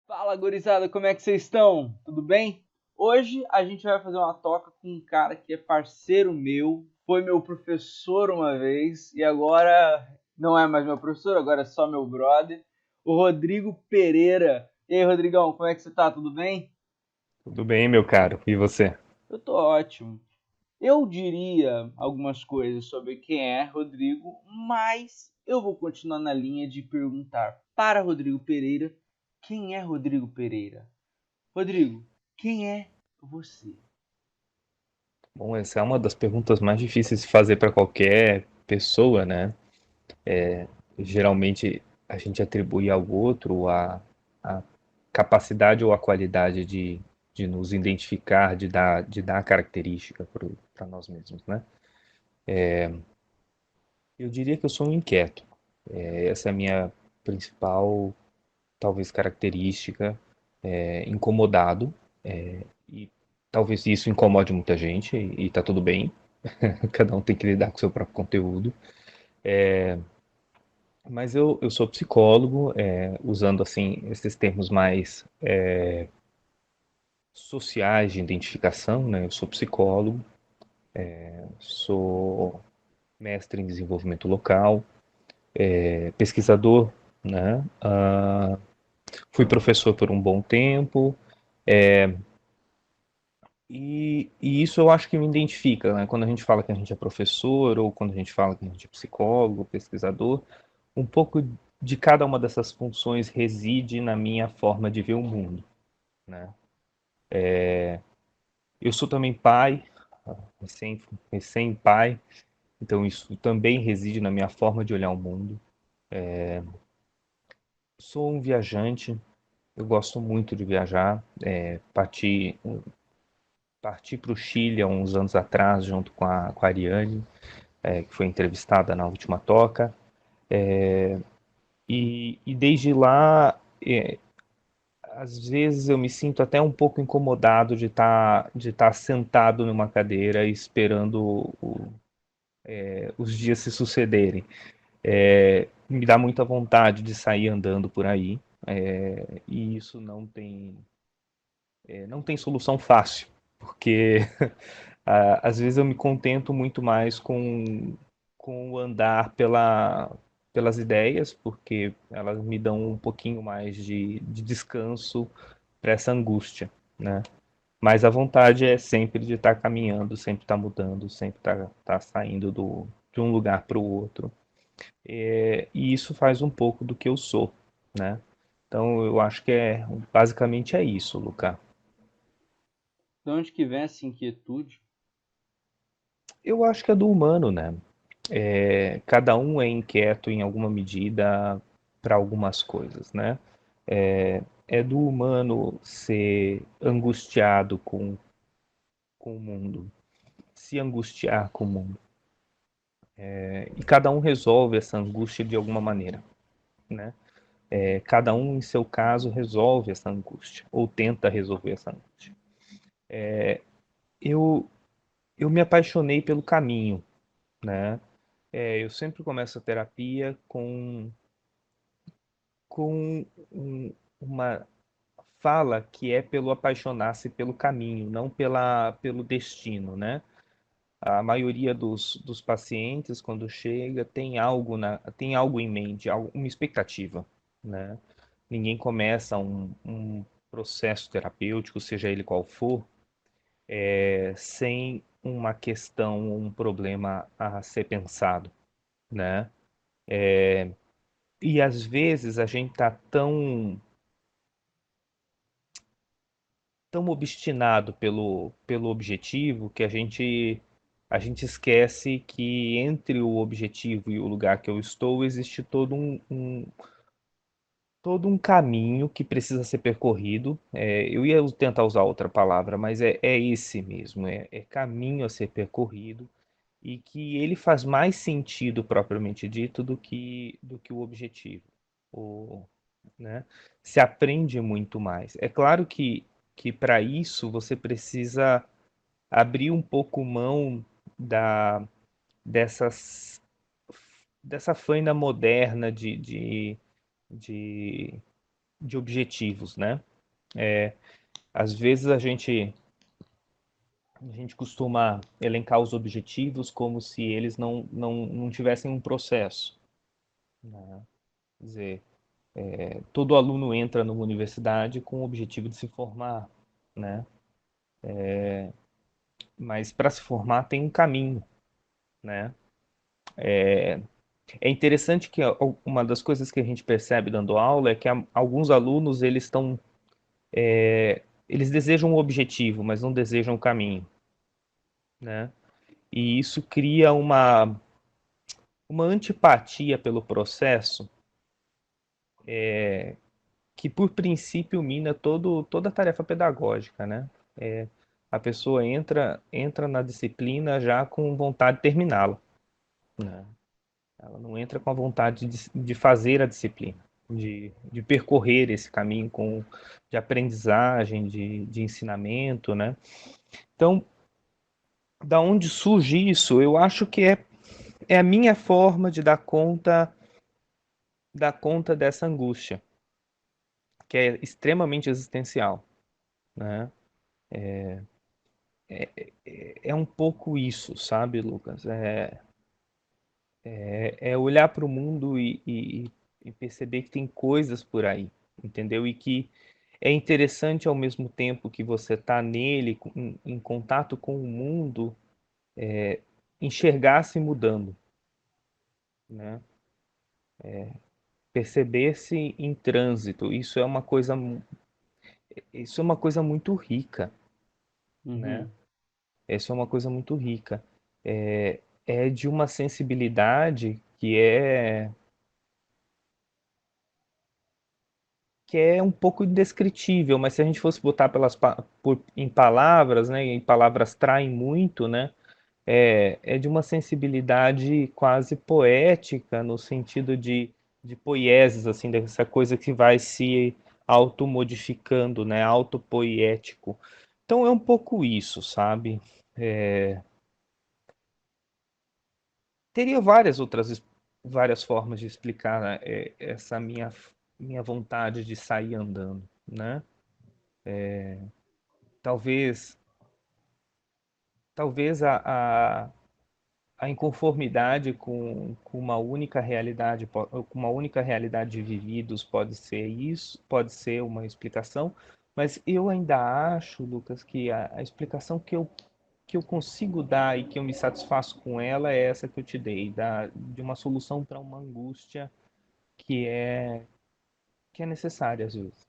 Fala, gurizada, como é que vocês estão? Tudo bem? Hoje a gente vai fazer uma toca com um cara que é parceiro meu, foi meu professor uma vez e agora não é mais meu professor, agora é só meu brother, o Rodrigo Pereira. E aí, Rodrigão, como é que você tá? Tudo bem? Tudo bem, meu caro? E você? Eu tô ótimo. Eu diria algumas coisas sobre quem é Rodrigo, mas eu vou continuar na linha de perguntar para Rodrigo Pereira quem é Rodrigo Pereira. Rodrigo, quem é você? Bom, essa é uma das perguntas mais difíceis de fazer para qualquer pessoa, né? Geralmente a gente atribui ao outro a capacidade ou a qualidade de nos identificar, de dar característica para nós mesmos, né? Eu diria que eu sou um inquieto. Essa é a minha principal, talvez, característica. Incomodado, e talvez isso incomode muita gente, e tá tudo bem. Cada um tem que lidar com o seu próprio conteúdo. Mas eu sou psicólogo, usando assim esses termos mais sociais de identificação, né? Eu sou psicólogo, sou mestre em desenvolvimento local, pesquisador, né? Fui professor por um bom tempo, e isso eu acho que me identifica, né? Quando a gente fala que a gente é professor, ou quando a gente fala que a gente é psicólogo, pesquisador, um pouco de cada uma dessas funções reside na minha forma de ver o mundo, né? Eu sou também pai, recém, recém-pai, então isso também reside na minha forma de olhar o mundo. Sou um viajante, eu gosto muito de viajar. Parti para o Chile há uns anos atrás, junto com a Ariane, que foi entrevistada na última toca. E desde lá, às vezes eu me sinto até um pouco incomodado de estar sentado numa cadeira esperando os dias se sucederem. Me dá muita vontade de sair andando por aí, e isso não tem solução fácil, porque às vezes eu me contento muito mais com o andar pelas ideias, porque elas me dão um pouquinho mais de descanso para essa angústia, né? Mas a vontade é sempre de estar caminhando, sempre estar mudando, sempre estar saindo de um lugar para o outro. E isso faz um pouco do que eu sou, né? Então eu acho que basicamente é isso, Luca. De onde que vem essa inquietude? Eu acho que é do humano, né? Cada um é inquieto em alguma medida para algumas coisas, né? É do humano ser angustiado com o mundo, se angustiar com o mundo. E cada um resolve essa angústia de alguma maneira, né? Cada um, em seu caso, resolve essa angústia, ou tenta resolver essa angústia. Eu, eu me apaixonei pelo caminho, né? Eu sempre começo a terapia com uma fala que é pelo apaixonar-se pelo caminho, não pelo destino, né? A maioria dos pacientes, quando chega, tem algo em mente, uma expectativa, né? Ninguém começa um processo terapêutico, seja ele qual for, sem uma questão, um problema a ser pensado, né? E às vezes a gente tá tão obstinado pelo objetivo que a gente esquece que entre o objetivo e o lugar que eu estou existe todo um caminho que precisa ser percorrido. Eu ia tentar usar outra palavra, mas é esse mesmo, é caminho a ser percorrido, e que ele faz mais sentido propriamente dito do que o objetivo. O, né? Se aprende muito mais. É claro que para isso você precisa abrir um pouco mão da, dessas, dessa faina moderna de de objetivos, né? Às vezes a gente costuma elencar os objetivos como se eles não tivessem um processo, né? Quer dizer, todo aluno entra numa universidade com o objetivo de se formar, né? Mas para se formar tem um caminho, né? É interessante que uma das coisas que a gente percebe dando aula é que alguns alunos eles desejam um objetivo, mas não desejam o caminho, né? E isso cria uma antipatia pelo processo que, por princípio, mina toda a tarefa pedagógica, né? A pessoa entra na disciplina já com vontade de terminá-la, né? Ela não entra com a vontade de fazer a disciplina, de percorrer esse caminho de aprendizagem, de ensinamento, né? Então, da onde surge isso? Eu acho que é a minha forma de dar conta dessa angústia, que é extremamente existencial, né? É um pouco isso, sabe, Lucas? É olhar para o mundo e perceber que tem coisas por aí, entendeu? E que é interessante ao mesmo tempo que você está nele, em contato com o mundo, enxergar-se mudando, né? Perceber-se em trânsito. Isso é uma coisa muito rica, né? Uhum. Isso é uma coisa muito rica. É de uma sensibilidade que é um pouco indescritível, mas se a gente fosse botar em palavras, né, e palavras traem muito, né, é de uma sensibilidade quase poética, no sentido de poieses, assim, dessa coisa que vai se automodificando, né, autopoético. Então é um pouco isso, sabe? Teria várias formas de explicar, né, essa minha vontade de sair andando, né? Talvez, talvez a inconformidade com uma única realidade, com uma única realidade de vividos pode ser isso, pode ser uma explicação, mas eu ainda acho, Lucas, que a explicação que eu consigo dar e que eu me satisfaço com ela é essa que eu te dei, de uma solução para uma angústia que é, que é necessária às vezes.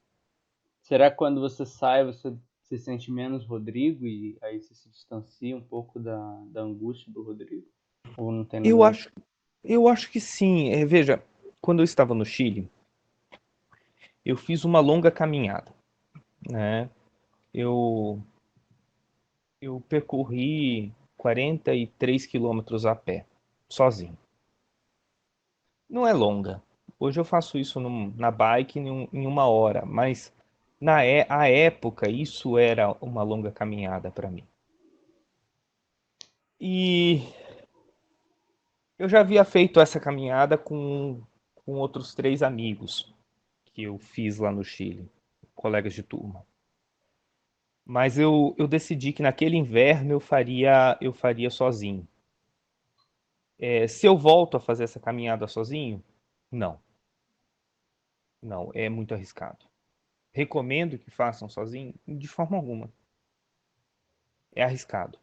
Será que quando você sai, você se sente menos Rodrigo e aí você se distancia um pouco da angústia do Rodrigo? Ou não tem nada Eu a ver? acho, eu acho que sim. Veja, quando eu estava no Chile, eu fiz uma longa caminhada, né? Eu, eu percorri 43 quilômetros a pé, sozinho. Não é longa. Hoje eu faço isso na bike em uma hora, mas a época isso era uma longa caminhada para mim. E eu já havia feito essa caminhada com outros 3 amigos que eu fiz lá no Chile, colegas de turma. Mas eu decidi que naquele inverno eu faria sozinho. Se eu volto a fazer essa caminhada sozinho, não, não, é muito arriscado. Recomendo que façam sozinho? De forma alguma. É arriscado.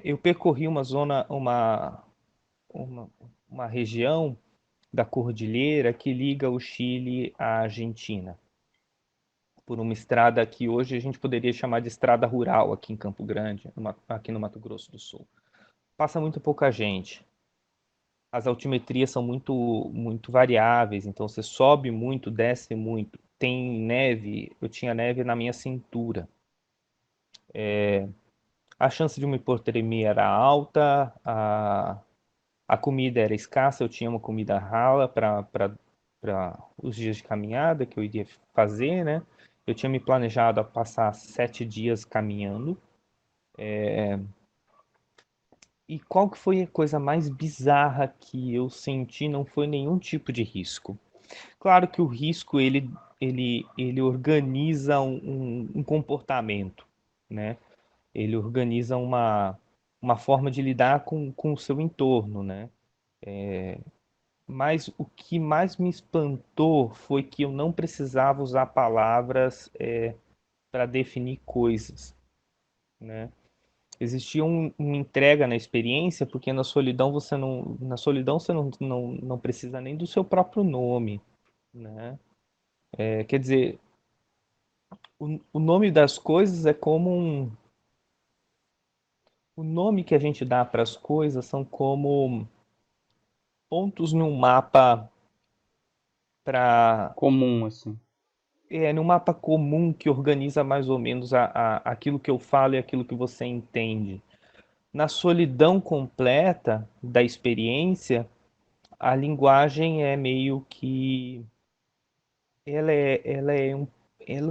Eu percorri uma, uma região da cordilheira que liga o Chile à Argentina, por uma estrada que hoje a gente poderia chamar de estrada rural aqui em Campo Grande, aqui no Mato Grosso do Sul. Passa muito pouca gente. As altimetrias são muito, muito variáveis, então você sobe muito, desce muito. Tem neve, eu tinha neve na minha cintura. A chance de uma hipotermia era alta, a comida era escassa, eu tinha uma comida rala para os dias de caminhada que eu iria fazer, né? Eu tinha me planejado a passar 7 dias caminhando. E qual que foi a coisa mais bizarra que eu senti? Não foi nenhum tipo de risco. Claro que o risco ele organiza um comportamento, né? Ele organiza uma forma de lidar com o seu entorno, né? Mas o que mais me espantou foi que eu não precisava usar palavras para definir coisas, né? Existia uma entrega na experiência, porque na solidão você não precisa nem do seu próprio nome, né? Quer dizer, o nome das coisas é como o nome que a gente dá para as coisas são como pontos num mapa para Comum, assim. num mapa comum que organiza mais ou menos aquilo que eu falo e aquilo que você entende. Na solidão completa da experiência, a linguagem é meio que ela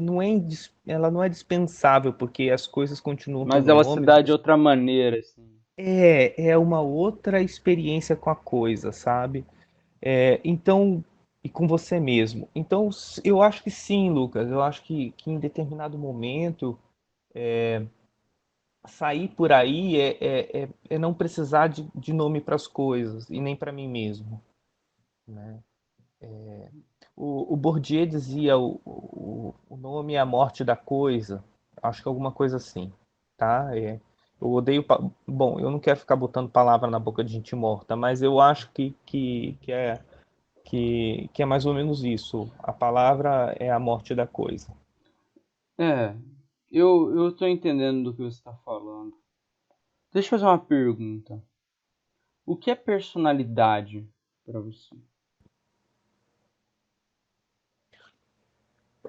não ela não é dispensável porque as coisas continuam Mas tendo ela se nome. dá de outra maneira, assim. É uma outra experiência com a coisa, sabe? Então, e com você mesmo. Então, eu acho que sim, Lucas. Eu acho que em determinado momento sair por aí é não precisar de nome para as coisas e nem para mim mesmo, né? O Bourdieu dizia o nome é a morte da coisa. Acho que alguma coisa assim, tá? Eu odeio. Bom, eu não quero ficar botando palavra na boca de gente morta, mas eu acho que é mais ou menos isso. A palavra é a morte da coisa. É, eu tô entendendo do que você tá falando. Deixa eu fazer uma pergunta. O que é personalidade pra você?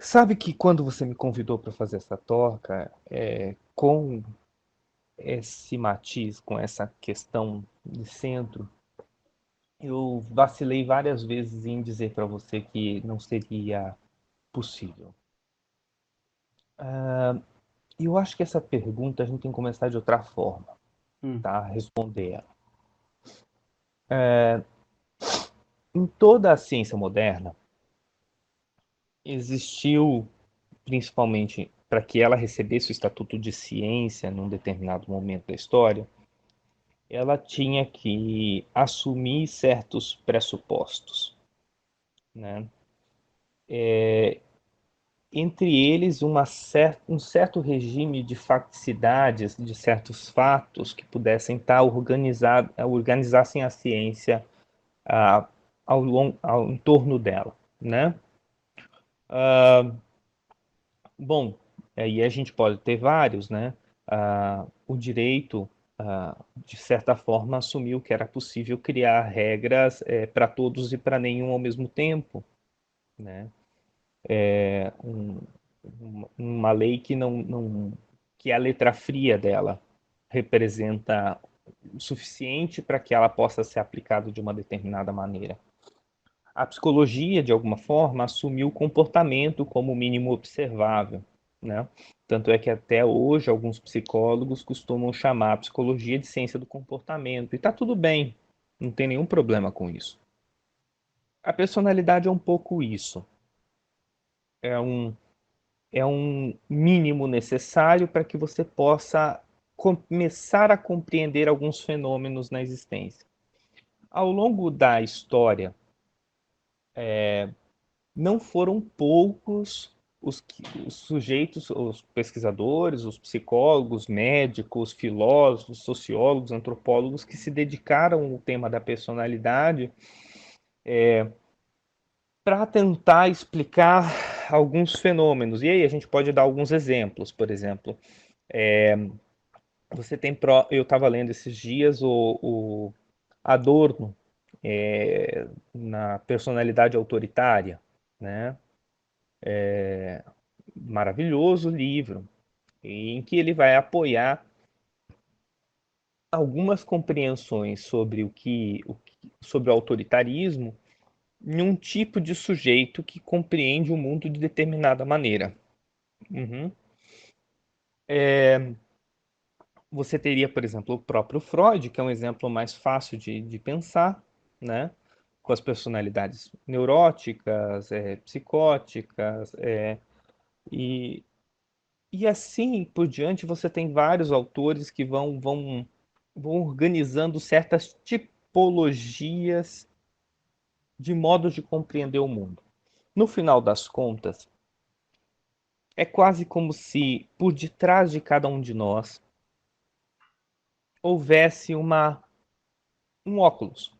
Sabe que quando você me convidou para fazer essa toca, com esse matiz, com essa questão de centro, eu vacilei várias vezes em dizer para você que não seria possível. E eu acho que essa pergunta a gente tem que começar de outra forma, Hum, tá? Responder ela. Em toda a ciência moderna, existiu, principalmente para que ela recebesse o estatuto de ciência num determinado momento da história, ela tinha que assumir certos pressupostos, né? Entre eles um certo regime de facticidades, de certos fatos que pudessem estar organizassem a ciência ah, em torno dela, né? Bom, aí a gente pode ter vários, né? O direito, de certa forma, assumiu que era possível criar regras para todos e para nenhum ao mesmo tempo, né? Uma lei que que a letra fria dela representa o suficiente para que ela possa ser aplicada de uma determinada maneira. A psicologia, de alguma forma, assumiu o comportamento como o mínimo observável, né? Tanto é que até hoje alguns psicólogos costumam chamar a psicologia de ciência do comportamento. E está tudo bem, não tem nenhum problema com isso. A personalidade é um pouco isso. É um, é um mínimo necessário para que você possa começar a compreender alguns fenômenos na existência. Ao longo da história, não foram poucos os sujeitos, os pesquisadores, os psicólogos, médicos, filósofos, sociólogos, antropólogos que se dedicaram ao tema da personalidade para tentar explicar alguns fenômenos. E aí a gente pode dar alguns exemplos. Por exemplo, eu estava lendo esses dias o Adorno na personalidade autoritária, né? Maravilhoso livro, em que ele vai apoiar algumas compreensões sobre o autoritarismo em um tipo de sujeito que compreende o mundo de determinada maneira. Uhum. Você teria, por exemplo, o próprio Freud, que é um exemplo mais fácil de pensar, né? com as personalidades neuróticas, psicóticas, e, e assim por diante. Você tem vários autores que vão organizando certas tipologias de modos de compreender o mundo. No final das contas, é quase como se por detrás de cada um de nós houvesse um óculos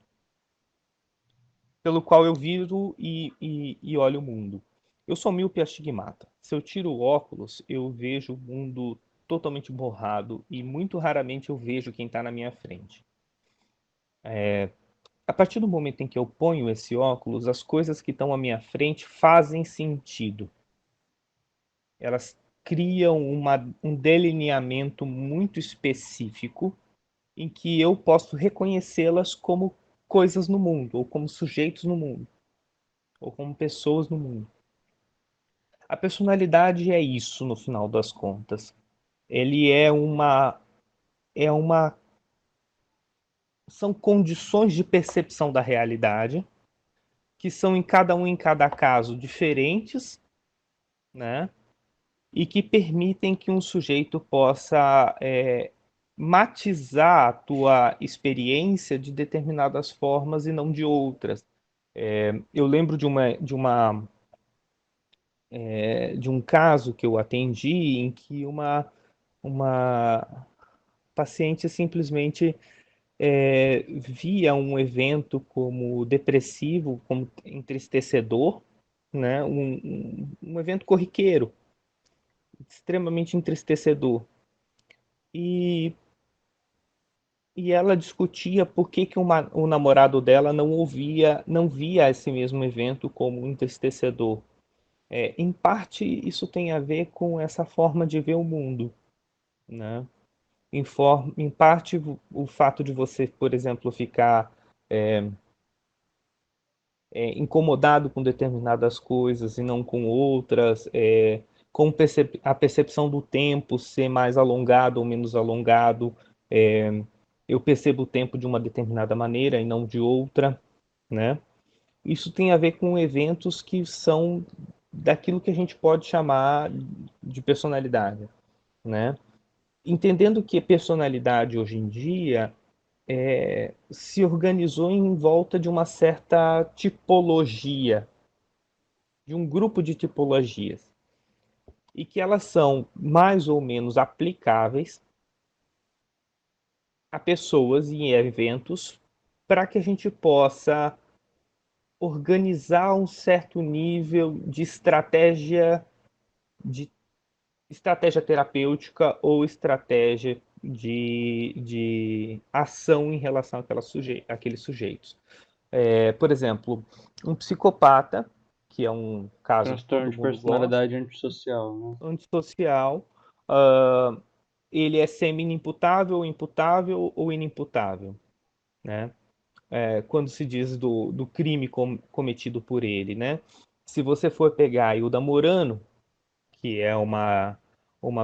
pelo qual eu viro e olho o mundo. Eu sou míope astigmata. Se eu tiro o óculos, eu vejo o mundo totalmente borrado e muito raramente eu vejo quem está na minha frente. A partir do momento em que eu ponho esse óculos, as coisas que estão à minha frente fazem sentido. Elas criam um delineamento muito específico em que eu posso reconhecê-las como coisas no mundo, ou como sujeitos no mundo, ou como pessoas no mundo. A personalidade é isso, no final das contas. Ele é uma, são condições de percepção da realidade que são em cada caso diferentes, né? E que permitem que um sujeito possa matizar a tua experiência de determinadas formas e não de outras. Eu lembro de um caso que eu atendi em que uma paciente simplesmente via um evento como depressivo, como entristecedor, né? Um evento corriqueiro, extremamente entristecedor. E, e ela discutia por que, o namorado dela não via esse mesmo evento como entristecedor. Em parte, isso tem a ver com essa forma de ver o mundo, né? Em parte, o fato de você, por exemplo, ficar incomodado com determinadas coisas e não com outras, com a percepção do tempo ser mais alongado ou menos alongado. Eu percebo o tempo de uma determinada maneira e não de outra, né? Isso tem a ver com eventos que são daquilo que a gente pode chamar de personalidade, né? Entendendo que personalidade hoje em dia se organizou em volta de uma certa tipologia, de um grupo de tipologias, e que elas são mais ou menos aplicáveis a pessoas e eventos para que a gente possa organizar um certo nível de estratégia terapêutica ou estratégia de ação em relação àqueles sujeitos. Por exemplo, um psicopata, que é um caso que Transtorno todo de mundo gosta, personalidade antissocial, né? antissocial, uh, ele é semi-inimputável, imputável ou inimputável, né? Quando se diz do crime cometido por ele, né? Se você for pegar a Hilda Morano, que é uma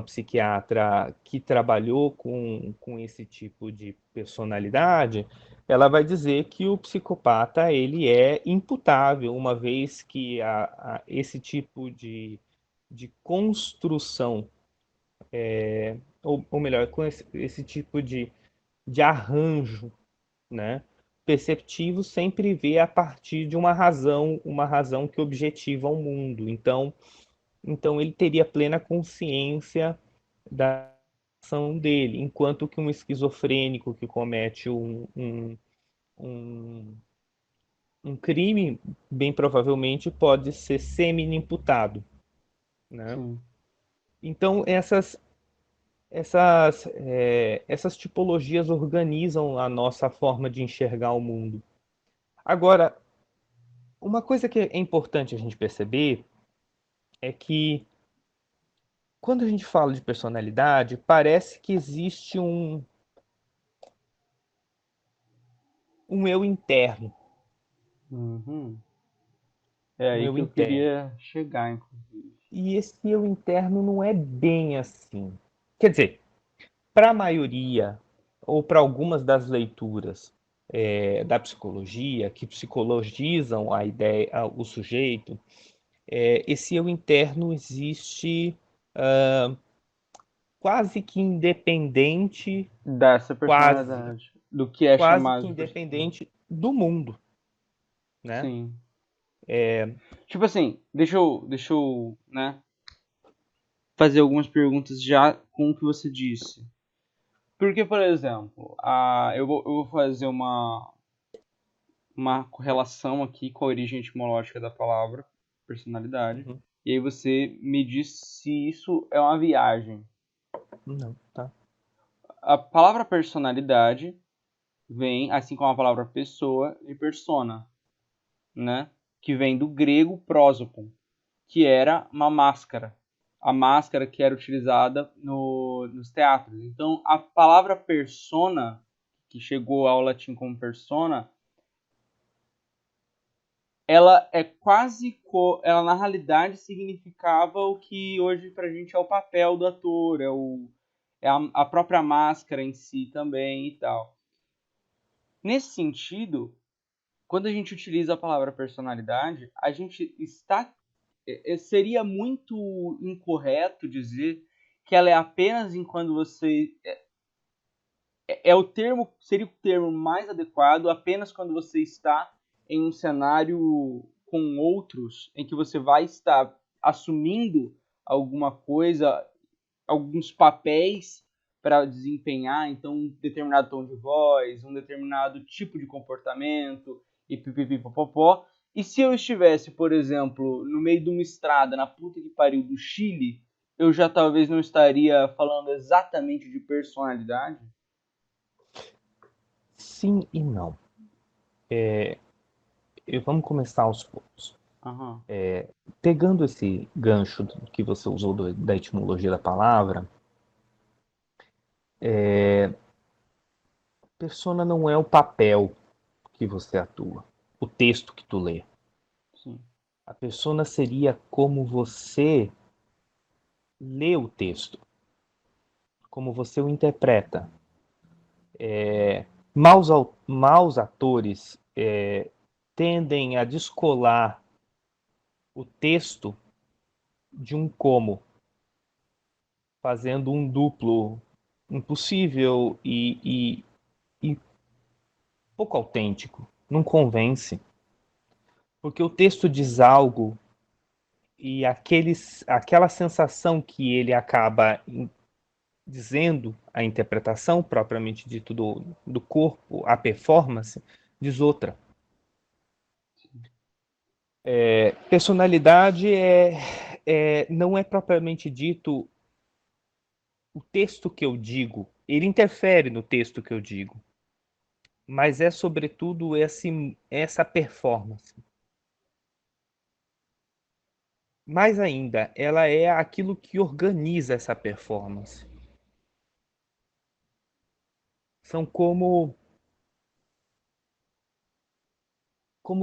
psiquiatra que trabalhou com esse tipo de personalidade, ela vai dizer que o psicopata ele é imputável, uma vez que esse tipo de construção, ou melhor, com esse tipo de arranjo, né, perceptivo, sempre vê a partir de uma razão que objetiva o mundo. Então ele teria plena consciência da ação dele, enquanto que um esquizofrênico que comete um, um crime, bem provavelmente pode ser semi-imputado, né? Sim. Então essas tipologias organizam a nossa forma de enxergar o mundo. Agora, uma coisa que é importante a gente perceber é que quando a gente fala de personalidade, parece que existe um eu interno, Uhum. É um aí eu que eu interno. queria chegar, inclusive. E esse eu interno não é bem assim. Quer dizer, para a maioria, ou para algumas das leituras, da psicologia, que psicologizam a ideia, o sujeito, esse eu interno existe quase que independente, Dessa quase, personalidade. Do que é quase que chamado de personalidade. independente do mundo, né? Sim. Tipo assim, deixa eu, né, fazer algumas perguntas já com o que você disse. Porque, por exemplo, eu vou fazer uma correlação aqui com a origem etimológica da palavra personalidade. Uhum. E aí você me diz se isso é uma viagem. Não, tá. A palavra personalidade vem, assim como a palavra pessoa, de persona, né? Que vem do grego prosopon, que era uma máscara. A máscara que era utilizada nos teatros. Então, a palavra persona, que chegou ao latim como persona, ela é quase. Ela, na realidade, significava o que hoje pra gente é o papel do ator, é a própria máscara em si também e tal. Nesse sentido, quando a gente utiliza a palavra personalidade, a gente está. Seria muito incorreto dizer que ela é apenas em quando você. É o termo, seria o termo mais adequado apenas quando você está em um cenário com outros, em que você vai estar assumindo alguma coisa, alguns papéis para desempenhar, então um determinado tom de voz, um determinado tipo de comportamento e pipipipopopó. E se eu estivesse, por exemplo, no meio de uma estrada na puta que pariu do Chile, eu já talvez não estaria falando exatamente de personalidade? Sim e não. Vamos começar aos poucos. Aham. Pegando esse gancho que você usou da etimologia da palavra, persona não é o papel que você atua, o texto que tu lê. Sim. A persona seria como você lê o texto, como você o interpreta. Maus atores tendem a descolar o texto de um como, fazendo um duplo impossível e pouco autêntico. Não convence. Porque o texto diz algo e aquela sensação que ele acaba dizendo, a interpretação propriamente dito do corpo, a performance, diz outra. Personalidade não é propriamente dito o texto que eu digo, ele interfere no texto que eu digo, mas é sobretudo essa performance. Mais ainda, ela é aquilo que organiza essa performance. São como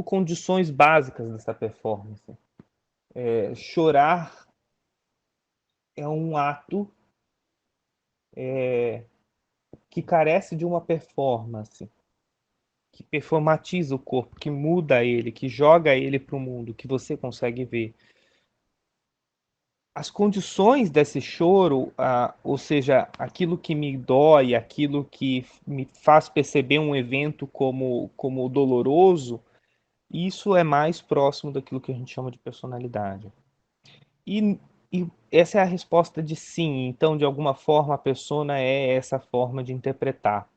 condições básicas dessa performance. Chorar é um ato que carece de uma performance, que performatiza o corpo, que muda ele, que joga ele para o mundo, que você consegue ver. As condições desse choro, ou seja, aquilo que me dói, aquilo que me faz perceber um evento como doloroso, isso é mais próximo daquilo que a gente chama de personalidade. E, e essa é a resposta de sim. Então, de alguma forma, a persona é essa forma de interpretar.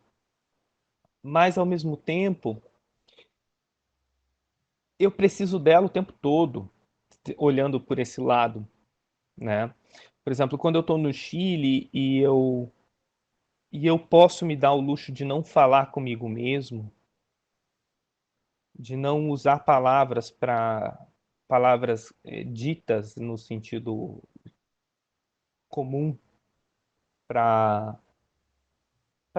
Mas, ao mesmo tempo, eu preciso dela o tempo todo, olhando por esse lado, né? Por exemplo, quando eu estou no Chile e eu posso me dar o luxo de não falar comigo mesmo, de não usar palavras ditas no sentido comum para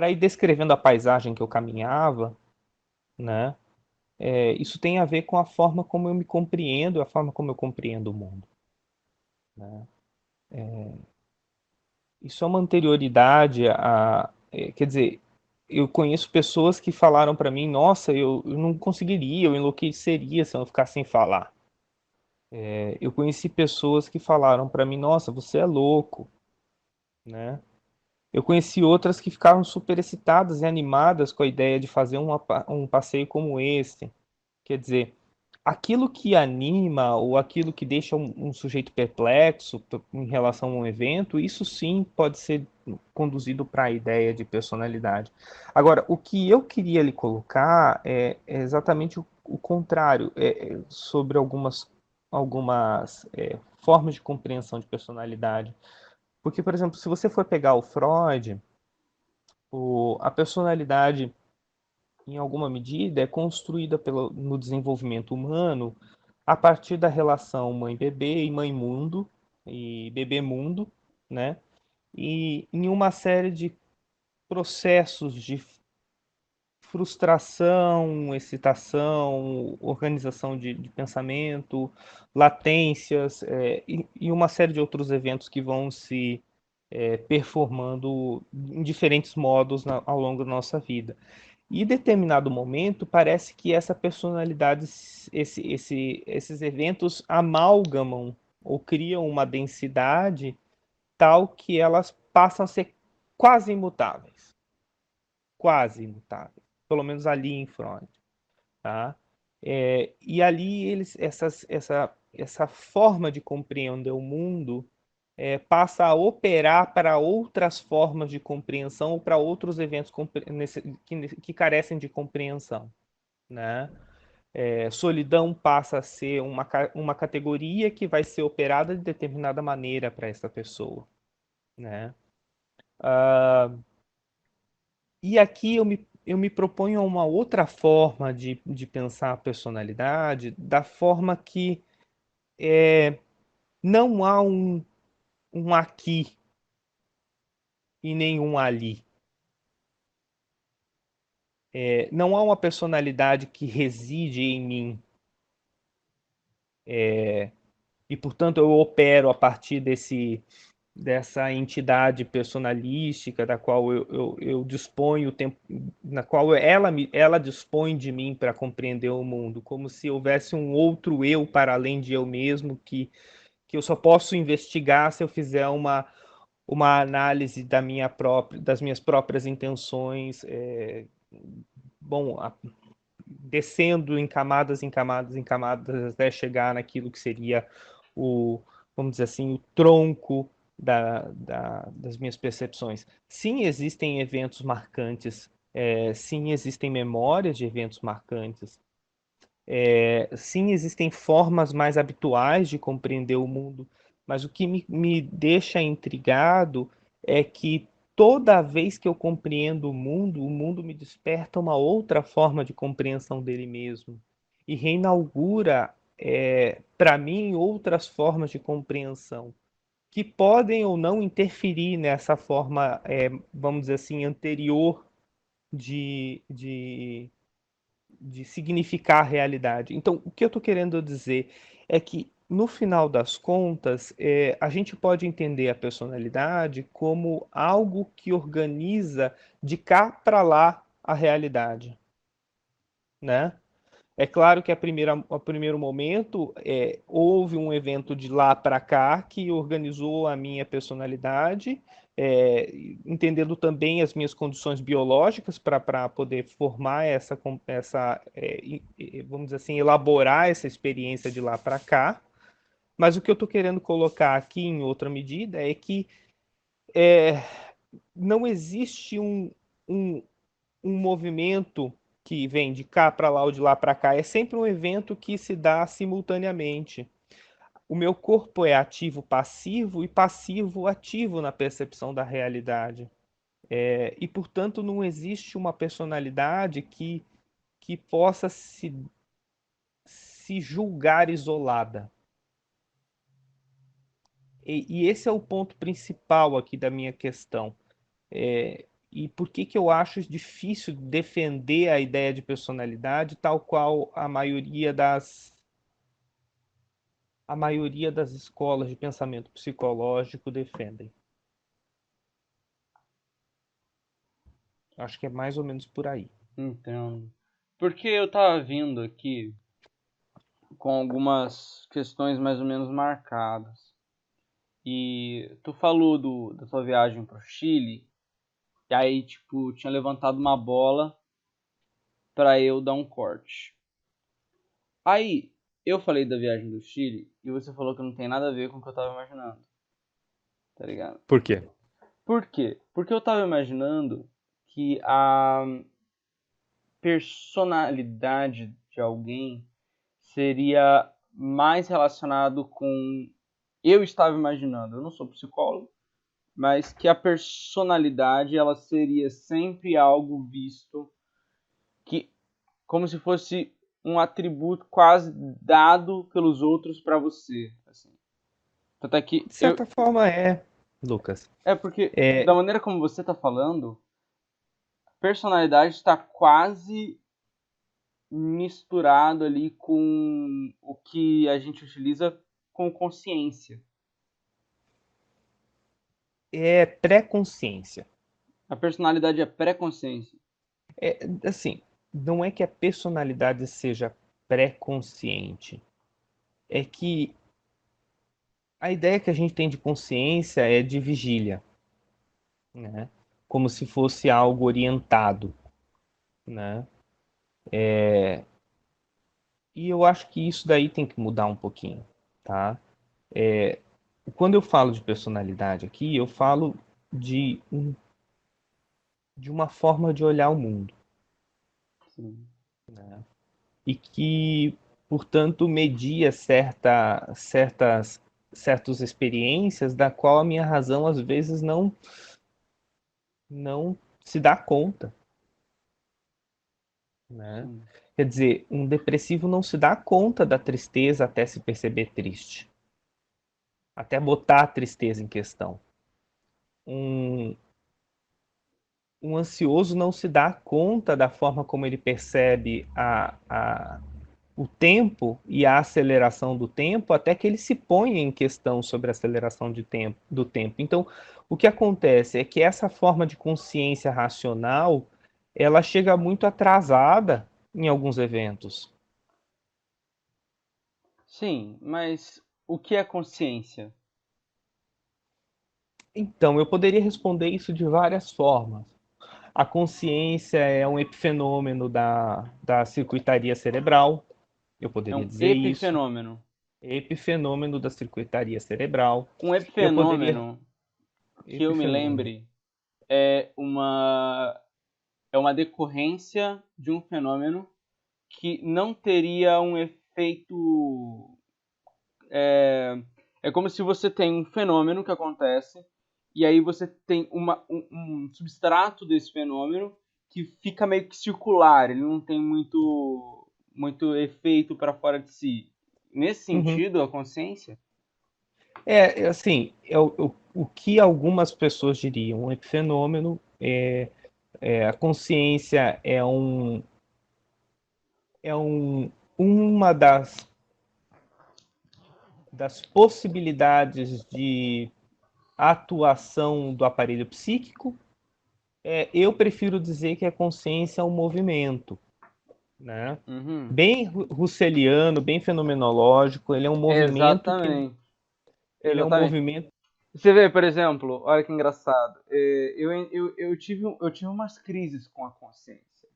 ir descrevendo a paisagem que eu caminhava, né? Isso tem a ver com a forma como eu me compreendo, a forma como eu compreendo o mundo, né? Isso é uma anterioridade quer dizer, eu conheço pessoas que falaram para mim, nossa, eu não conseguiria, eu enlouqueceria se eu ficar sem falar. Eu conheci pessoas que falaram para mim, nossa, você é louco, né? Eu conheci outras que ficaram super excitadas e animadas com a ideia de fazer um passeio como esse. Quer dizer, aquilo que anima ou aquilo que deixa um sujeito perplexo em relação a um evento, isso sim pode ser conduzido para a ideia de personalidade. Agora, o que eu queria lhe colocar é exatamente o contrário, sobre algumas formas de compreensão de personalidade. Porque, por exemplo, se você for pegar o Freud, a personalidade, em alguma medida, é construída no desenvolvimento humano a partir da relação mãe-bebê e mãe-mundo e bebê-mundo, né? E em uma série de processos de frustração, excitação, organização de pensamento, latências, e uma série de outros eventos que vão se performando em diferentes modos ao longo da nossa vida. E em determinado momento parece que essa personalidade, esses eventos amalgamam ou criam uma densidade tal que elas passam a ser quase imutáveis, quase imutáveis, pelo menos ali em Freud, tá? E ali essa forma de compreender o mundo passa a operar para outras formas de compreensão ou para outros eventos que carecem de compreensão, né? Solidão passa a ser uma categoria que vai ser operada de determinada maneira para essa pessoa, né? E aqui eu me proponho uma outra forma de pensar a personalidade, da forma que não há um aqui e nenhum ali. Não há uma personalidade que reside em mim e, portanto, eu opero a partir dessa entidade personalística da qual eu disponho o tempo, na qual ela dispõe de mim para compreender o mundo, como se houvesse um outro eu para além de eu mesmo que eu só posso investigar se eu fizer uma análise das minhas próprias intenções, bom, descendo em camadas, em camadas, em camadas, até chegar naquilo que seria o, vamos dizer assim, o tronco das minhas percepções. Sim, existem eventos marcantes, sim, existem memórias de eventos marcantes, sim, existem formas mais habituais de compreender o mundo, mas o que me deixa intrigado é que toda vez que eu compreendo o mundo me desperta uma outra forma de compreensão dele mesmo e reinaugura, para mim, outras formas de compreensão que podem ou não interferir nessa forma, vamos dizer assim, anterior de significar a realidade. Então, o que eu estou querendo dizer é que, no final das contas, a gente pode entender a personalidade como algo que organiza de cá para lá a realidade, né? É claro que a primeiro momento houve um evento de lá para cá que organizou a minha personalidade, entendendo também as minhas condições biológicas para poder formar vamos dizer assim, elaborar essa experiência de lá para cá. Mas o que eu estou querendo colocar aqui em outra medida é que não existe um, um movimento que vem de cá para lá ou de lá para cá, é sempre um evento que se dá simultaneamente. O meu corpo é ativo passivo e passivo ativo na percepção da realidade. E, portanto, não existe uma personalidade que possa se julgar isolada. E esse é o ponto principal aqui da minha questão. E por que eu acho difícil defender a ideia de personalidade tal qual a maioria das escolas de pensamento psicológico defendem. Acho que é mais ou menos por aí. Entendo. Porque eu tava vindo aqui com algumas questões mais ou menos marcadas. E tu falou da tua viagem pro Chile, e aí, tipo, tinha levantado uma bola pra eu dar um corte. Aí, eu falei da viagem do Chile, e você falou que não tem nada a ver com o que eu tava imaginando, tá ligado? Por quê? Por quê? Porque eu tava imaginando que a personalidade de alguém seria mais relacionado com. Eu estava imaginando, eu não sou psicólogo, mas que a personalidade ela seria sempre algo visto que como se fosse um atributo quase dado pelos outros para você, assim. Tanto é que De eu certa forma é, Lucas. é porque da É, maneira como você está falando, personalidade está quase misturado ali com o que a gente utiliza com consciência. é pré-consciência. A personalidade é pré-consciência. É, assim, não é que a personalidade seja pré-consciente. É que a ideia que a gente tem de consciência é de vigília, né? Como se fosse algo orientado, né? E eu acho que isso daí tem que mudar um pouquinho, tá? Quando eu falo de personalidade aqui, eu falo de, de uma forma de olhar o mundo Sim. e que, portanto, media certas experiências da qual a minha razão às vezes não se dá conta, né? Sim. Quer dizer, um depressivo não se dá conta da tristeza até se perceber triste, até botar a tristeza em questão. Um, um ansioso não se dá conta da forma como ele percebe o tempo e a aceleração do tempo até que ele se ponha em questão sobre a aceleração do tempo. Então, o que acontece é que essa forma de consciência racional ela chega muito atrasada em alguns eventos. Sim, mas o que é consciência? Então, eu poderia responder isso de várias formas. A consciência é um epifenômeno da circuitaria cerebral, eu É poderia um dizer isso. epifenômeno. Epifenômeno da circuitaria cerebral. Um Eu poderia. epifenômeno que eu me Epifenômeno. lembre é uma decorrência de um fenômeno que não teria um efeito. É como se você tem um fenômeno que acontece e aí você tem um substrato desse fenômeno que fica meio que circular, ele não tem muito efeito para fora de si. Nesse Uhum. sentido, a consciência. Assim, o que algumas pessoas diriam, um epifenômeno, a consciência uma das possibilidades de atuação do aparelho psíquico. Eu prefiro dizer que a consciência é um movimento, né? Uhum. Bem russeliano, bem fenomenológico, Exatamente. ele é um Exatamente. movimento. Você vê, por exemplo, olha que engraçado. Eu tive umas crises com a consciência,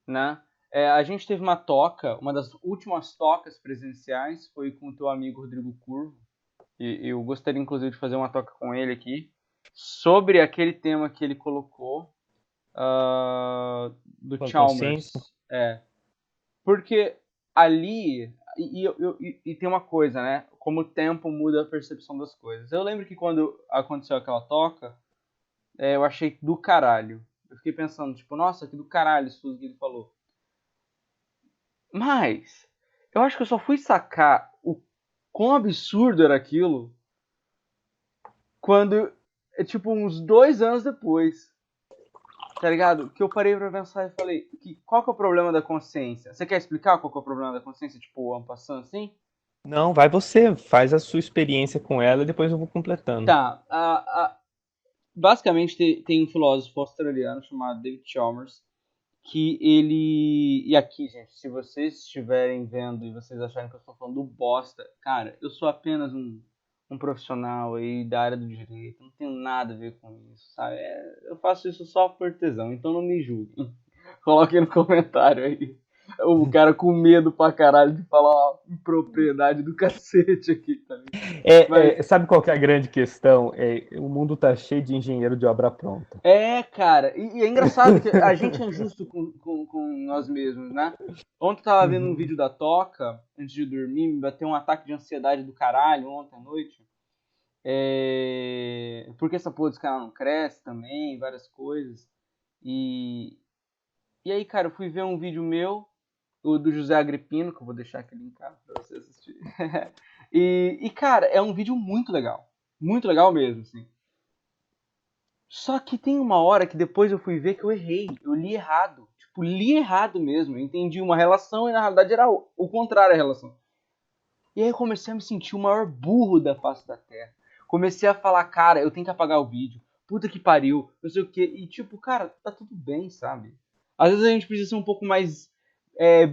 né? A gente teve uma das últimas tocas presenciais foi com o teu amigo Rodrigo Curvo. E eu gostaria, inclusive, de fazer uma toca com ele aqui sobre aquele tema que ele colocou do Com a consciência. Chalmers. Porque ali. E tem uma coisa, né? Como o tempo muda a percepção das coisas. Eu lembro que quando aconteceu aquela toca, eu achei do caralho. Eu fiquei pensando, tipo, nossa, que do caralho isso tudo que ele falou. Mas, eu acho que eu só fui sacar o quão absurdo era aquilo quando, tipo, uns 2 anos depois. Tá ligado? Que eu parei pra pensar e falei, qual que é o problema da consciência? Você quer explicar qual que é o problema da consciência? Tipo, en passant assim? Não, vai você, faz a sua experiência com ela e depois eu vou completando. Tá. basicamente tem um filósofo australiano chamado David Chalmers, que ele... E aqui, gente, se vocês estiverem vendo e vocês acharem que eu estou falando do bosta, cara, eu sou apenas um profissional aí da área do direito, não tenho nada a ver com isso, sabe? Eu faço isso só por tesão, então não me julguem. Coloquem no comentário aí. O cara com medo pra caralho de falar uma impropriedade do cacete aqui, tá ligado? Mas Sabe qual que é a grande questão? O mundo tá cheio de engenheiro de obra pronta. cara, e é engraçado que a gente é injusto com nós mesmos, né? Ontem eu tava vendo um Uhum. vídeo da Toca, antes de dormir, me bateu um ataque de ansiedade do caralho ontem à noite. Porque essa porra desse canal não cresce também, várias coisas. E, e aí, cara, eu fui ver um vídeo meu, o do José Agripino, que eu vou deixar aqui linkado pra você assistir. Cara, é um vídeo muito legal. Muito legal mesmo, assim. Só que tem uma hora que depois eu fui ver que eu errei. Eu li errado. Tipo, li errado mesmo. Eu entendi uma relação e na realidade era o contrário a relação. E aí eu comecei a me sentir o maior burro da face da Terra. Comecei a falar, cara, eu tenho que apagar o vídeo. Puta que pariu, não sei o que. E tipo, cara, tá tudo bem, sabe? Às vezes a gente precisa ser um pouco mais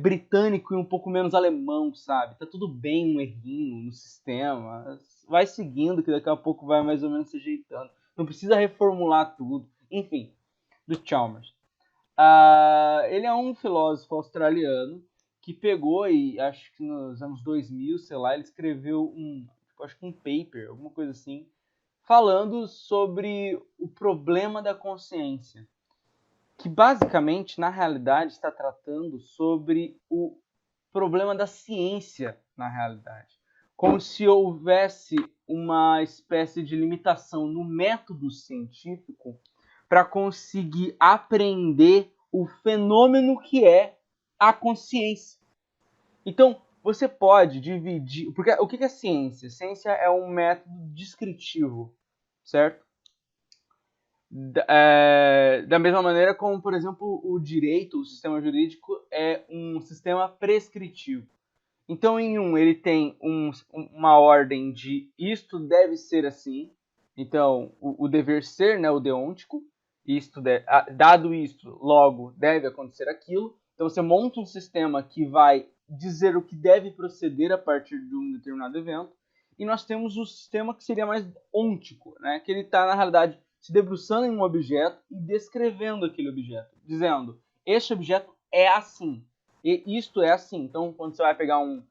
britânico e um pouco menos alemão, sabe? Tá tudo bem um errinho no sistema. Vai seguindo que daqui a pouco vai mais ou menos se ajeitando. Não precisa reformular tudo. Enfim, do Chalmers. Ele é um filósofo australiano que pegou e acho que nos anos 2000, sei lá, ele escreveu acho que um paper, alguma coisa assim, falando sobre o problema da consciência, que basicamente, na realidade, está tratando sobre o problema da ciência na realidade, como se houvesse uma espécie de limitação no método científico para conseguir apreender o fenômeno que é a consciência. Então, você pode dividir. Porque o que é ciência? Ciência é um método descritivo, certo? Da mesma maneira como, por exemplo, o direito, o sistema jurídico, é um sistema prescritivo. Então, em ele tem uma ordem de isto deve ser assim. Então, o dever ser, né, o deôntico, dado isto, logo deve acontecer aquilo. Então, você monta um sistema que vai dizer o que deve proceder a partir de um determinado evento. E nós temos o sistema que seria mais ôntico, né, que ele está, na realidade, se debruçando em um objeto e descrevendo aquele objeto, dizendo: este objeto é assim. E isto é assim. Então, quando você vai pegar um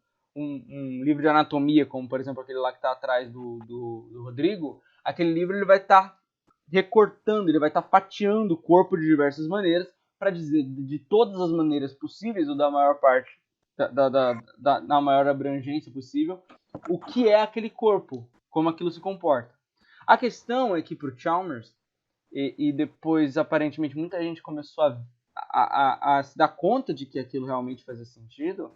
livro de anatomia, como por exemplo aquele lá que está atrás do Rodrigo, aquele livro ele vai estar recortando, ele vai estar fatiando o corpo de diversas maneiras para dizer de todas as maneiras possíveis, ou da maior parte, na maior abrangência possível, o que é aquele corpo, como aquilo se comporta. A questão é que para o Chalmers, e depois aparentemente muita gente começou a se dar conta de que aquilo realmente fazia sentido,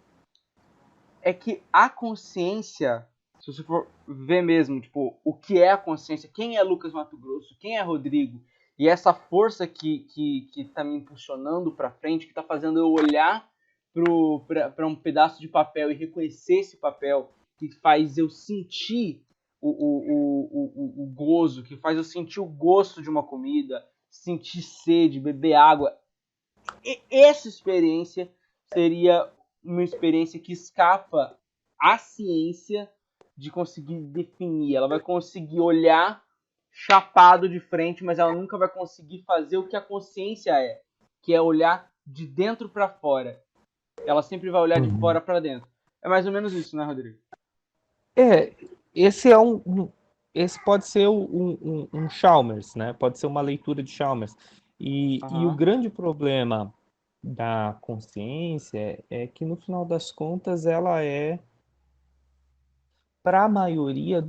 é que a consciência, se você for ver mesmo, tipo, o que é a consciência, quem é Lucas Mato Grosso, quem é Rodrigo, e essa força que tá me impulsionando para frente, que tá fazendo eu olhar para um pedaço de papel e reconhecer esse papel, que faz eu sentir o gozo, que faz eu sentir o gosto de uma comida, sentir sede, beber água. E essa experiência seria uma experiência que escapa à ciência de conseguir definir. Ela vai conseguir olhar chapado de frente, mas ela nunca vai conseguir fazer o que a consciência é, que é olhar de dentro para fora. Ela sempre vai olhar de Uhum. fora para dentro. É mais ou menos isso, né, Rodrigo? É, esse é esse pode ser um Chalmers, né? Pode ser uma leitura de Chalmers. E o Aham. grande problema da consciência é que, no final das contas, ela é, para a maioria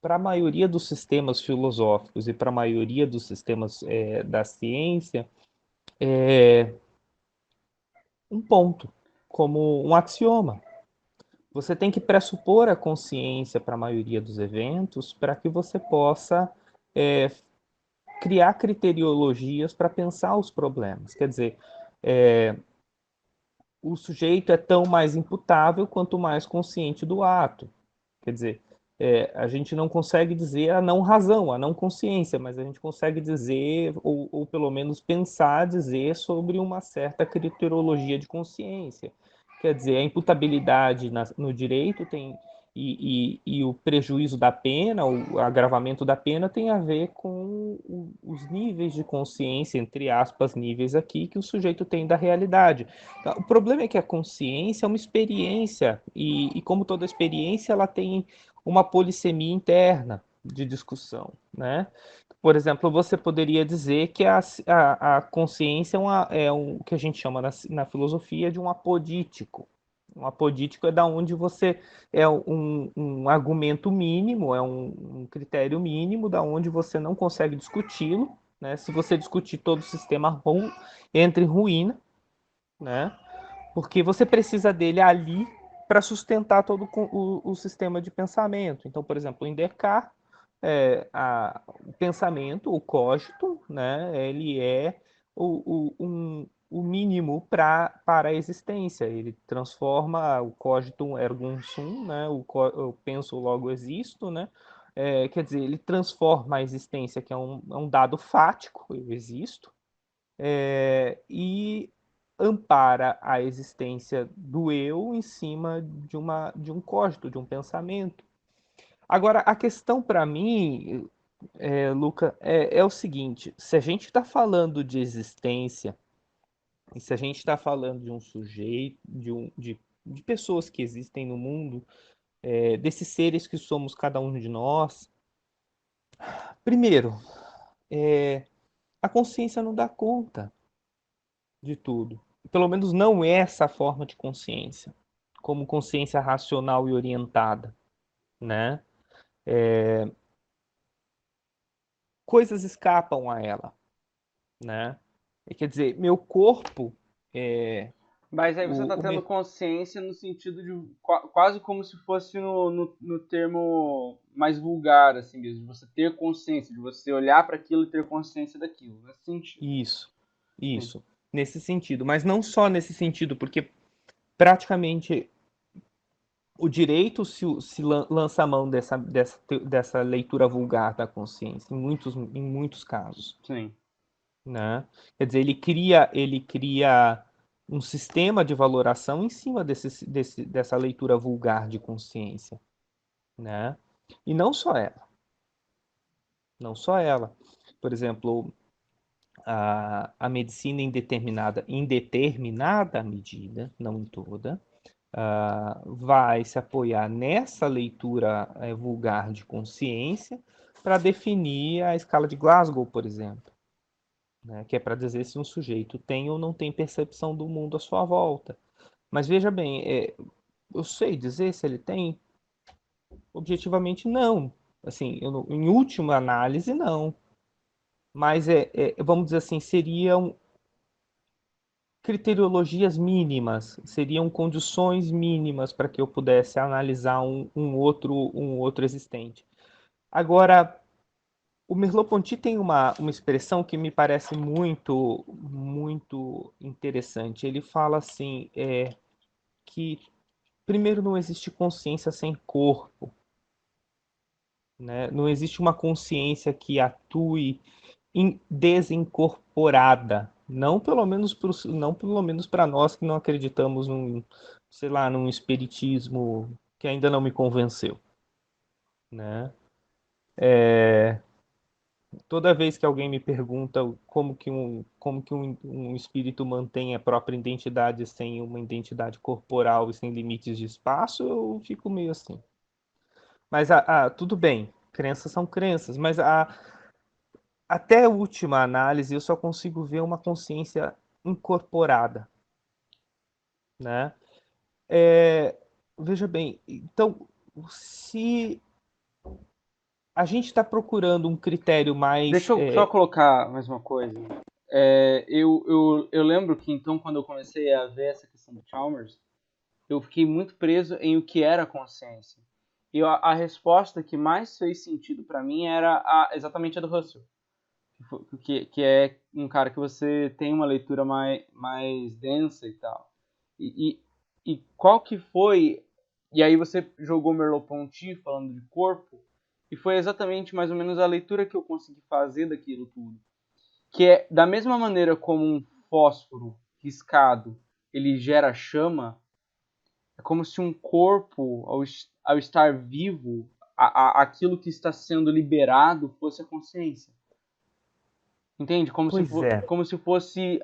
para a maioria dos sistemas filosóficos e para a maioria dos sistemas da ciência, um ponto, como um axioma. Você tem que pressupor a consciência para a maioria dos eventos para que você possa é, criar criteriologias para pensar os problemas. Quer dizer, o sujeito é tão mais imputável quanto mais consciente do ato. Quer dizer, A gente não consegue dizer a não razão, a não consciência, mas a gente consegue dizer, ou pelo menos pensar, dizer sobre uma certa criteriologia de consciência. Quer dizer, a imputabilidade no direito tem e o prejuízo da pena, o agravamento da pena tem a ver com os níveis de consciência, entre aspas, níveis aqui, que o sujeito tem da realidade. O problema é que a consciência é uma experiência, e como toda experiência, ela tem uma polissemia interna de discussão, né? Por exemplo, você poderia dizer que a consciência é um que a gente chama na filosofia de um apodítico. Um apodítico é da onde você é um argumento mínimo, é um critério mínimo da onde você não consegue discuti-lo, né? Se você discutir todo o sistema entra em ruína, né? Porque você precisa dele ali para sustentar todo o sistema de pensamento. Então, por exemplo, em Descartes, o pensamento, o cogito, né, ele é o mínimo para a existência. Ele transforma o cogito ergo sum, né, eu penso, logo existo, né, quer dizer, ele transforma a existência, que é um dado fático, eu existo, e ampara a existência do eu em cima de um cogito, de um pensamento. Agora, a questão para mim, Luca, é o seguinte: se a gente está falando de existência, e se a gente está falando de um sujeito, de pessoas que existem no mundo, desses seres que somos cada um de nós, primeiro, a consciência não dá conta de tudo. Pelo menos não é essa forma de consciência, como consciência racional e orientada, né? Coisas escapam a ela, né? Quer dizer, meu corpo, é, Mas aí você está o tendo meu, consciência no sentido de quase como se fosse no termo mais vulgar, assim mesmo, de você ter consciência, de você olhar para aquilo e ter consciência daquilo, nesse sentido. isso, Sim. isso, nesse sentido, mas não só nesse sentido, porque praticamente o direito se lança a mão dessa leitura vulgar da consciência, em muitos casos. Sim. Né? Quer dizer, ele cria um sistema de valoração em cima dessa leitura vulgar de consciência, né? E não só ela, não só ela. Por exemplo, a medicina em determinada medida, não em toda, vai se apoiar nessa leitura vulgar de consciência para definir a escala de Glasgow, por exemplo. Né, que é para dizer se um sujeito tem ou não tem percepção do mundo à sua volta. Mas veja bem, eu sei dizer se ele tem? Objetivamente não. Assim, em última análise, não. Mas vamos dizer assim, seriam criteriologias mínimas, seriam condições mínimas para que eu pudesse analisar um outro existente. Agora, o Merleau-Ponty tem uma expressão que me parece muito, muito interessante. Ele fala assim, que primeiro não existe consciência sem corpo, né? Não existe uma consciência que atue desincorporada. Não pelo menos para nós que não acreditamos sei lá, num espiritismo que ainda não me convenceu, né? Toda vez que alguém me pergunta como que um espírito mantém a própria identidade sem uma identidade corporal e sem limites de espaço, eu fico meio assim. Mas tudo bem, crenças são crenças, mas até a última análise eu só consigo ver uma consciência incorporada, né? É, veja bem, então, se a gente está procurando um critério mais Deixa eu só colocar mais uma coisa. Eu lembro que então quando eu comecei a ver essa questão do Chalmers, eu fiquei muito preso em o que era consciência. E a resposta que mais fez sentido para mim era exatamente a do Russell, que é um cara que você tem uma leitura mais densa e tal. E qual que foi E aí você jogou Merleau-Ponty falando de corpo, e foi exatamente mais ou menos a leitura que eu consegui fazer daquilo tudo. Que é, da mesma maneira como um fósforo riscado, ele gera chama, é como se um corpo, ao estar vivo, aquilo que está sendo liberado fosse a consciência. Entende? Pois é. Como se fosse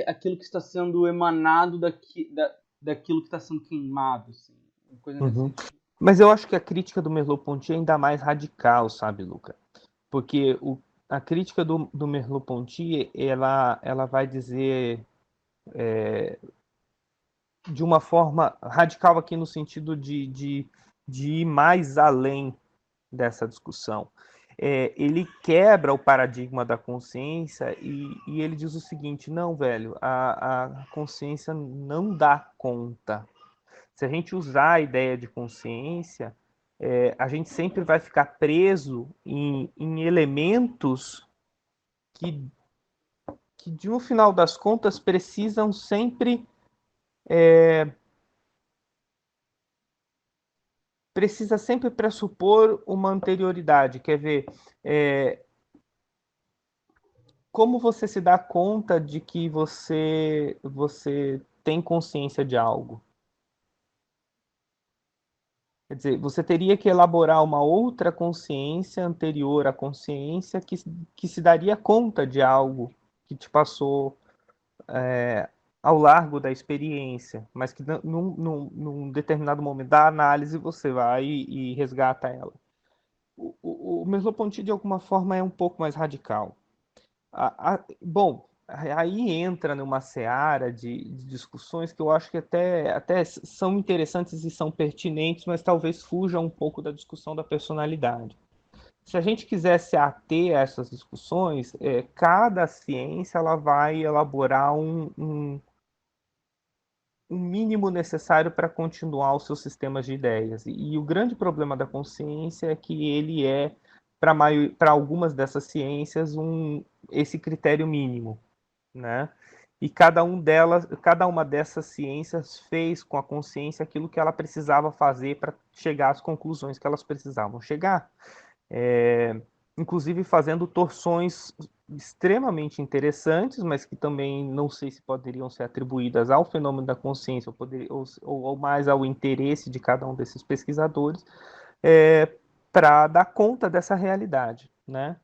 aquilo que está sendo emanado daquilo que está sendo queimado. Assim, uma coisa nesse Uhum. sentido. Mas eu acho que a crítica do Merleau-Ponty é ainda mais radical, sabe, Luca? Porque a crítica do Merleau-Ponty, ela vai dizer de uma forma radical aqui no sentido de ir mais além dessa discussão. Ele quebra o paradigma da consciência e ele diz o seguinte: não, velho, a consciência não dá conta. Se a gente usar a ideia de consciência, a gente sempre vai ficar preso em elementos que, que, de no final das contas, precisam sempre precisa sempre pressupor uma anterioridade. Quer ver? É, como você se dá conta de que você tem consciência de algo? Quer dizer, você teria que elaborar uma outra consciência anterior à consciência que se daria conta de algo que te passou ao largo da experiência, mas que num determinado momento da análise você vai e resgata ela. O Merleau-Ponty, de alguma forma, é um pouco mais radical. Bom, aí entra numa seara de discussões que eu acho que até são interessantes e são pertinentes, mas talvez fujam um pouco da discussão da personalidade. Se a gente quiser se ater a essas discussões, cada ciência ela vai elaborar um mínimo necessário para continuar os seus sistemas de ideias. E o grande problema da consciência é que ele é, para algumas dessas ciências, esse critério mínimo, né? E cada uma dessas ciências fez com a consciência aquilo que ela precisava fazer para chegar às conclusões que elas precisavam chegar. Inclusive fazendo torções extremamente interessantes, mas que também não sei se poderiam ser atribuídas ao fenômeno da consciência ou mais ao interesse de cada um desses pesquisadores, para dar conta dessa realidade, né?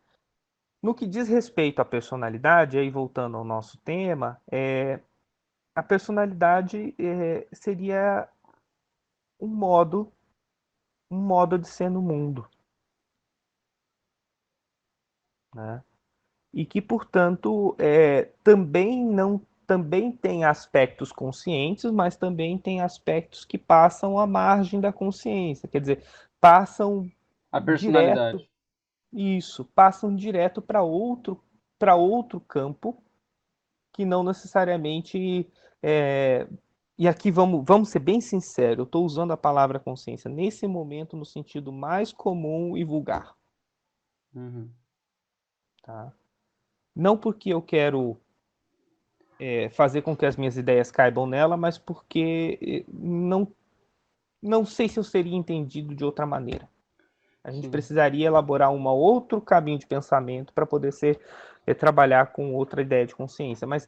No que diz respeito à personalidade, aí voltando ao nosso tema, a personalidade seria um modo, um modo de ser no mundo, né? E que, portanto, também tem aspectos conscientes, mas também tem aspectos que passam à margem da consciência, quer dizer, passam A direto, personalidade. passam direto para outro campo que não necessariamente é, e aqui vamos ser bem sinceros, eu estou usando a palavra consciência nesse momento no sentido mais comum e vulgar, Uhum. tá? Não porque eu quero fazer com que as minhas ideias caibam nela, mas porque não sei se eu seria entendido de outra maneira. A gente Sim. precisaria elaborar um outro caminho de pensamento para poder trabalhar com outra ideia de consciência. Mas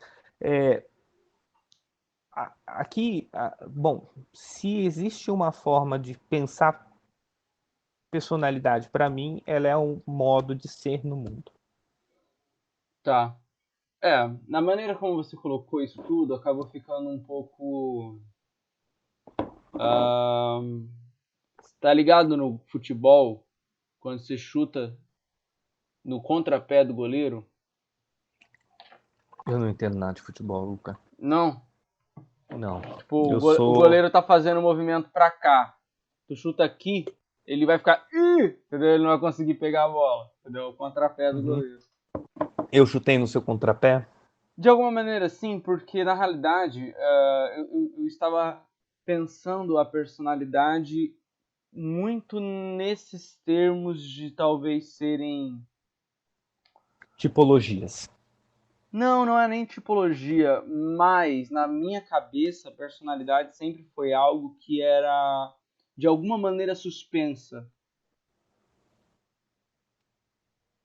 aqui, bom, se existe uma forma de pensar personalidade, para mim, ela é um modo de ser no mundo. Tá. Na maneira como você colocou isso tudo, acabou ficando um pouco. ahn, tá ligado no futebol, quando você chuta no contrapé do goleiro? Eu não entendo nada de futebol, Luca. Não. Não. Tipo, Eu o sou. goleiro tá fazendo o movimento pra cá. Tu chuta aqui, ele vai ficar. Entendeu? Ele não vai conseguir pegar a bola. Entendeu? O contrapé do Uhum. goleiro. Eu chutei no seu contrapé? De alguma maneira, sim, porque na realidade eu estava pensando a personalidade muito nesses termos de talvez serem Tipologias. Não, não é nem tipologia, mas na minha cabeça, a personalidade sempre foi algo que era de alguma maneira suspensa,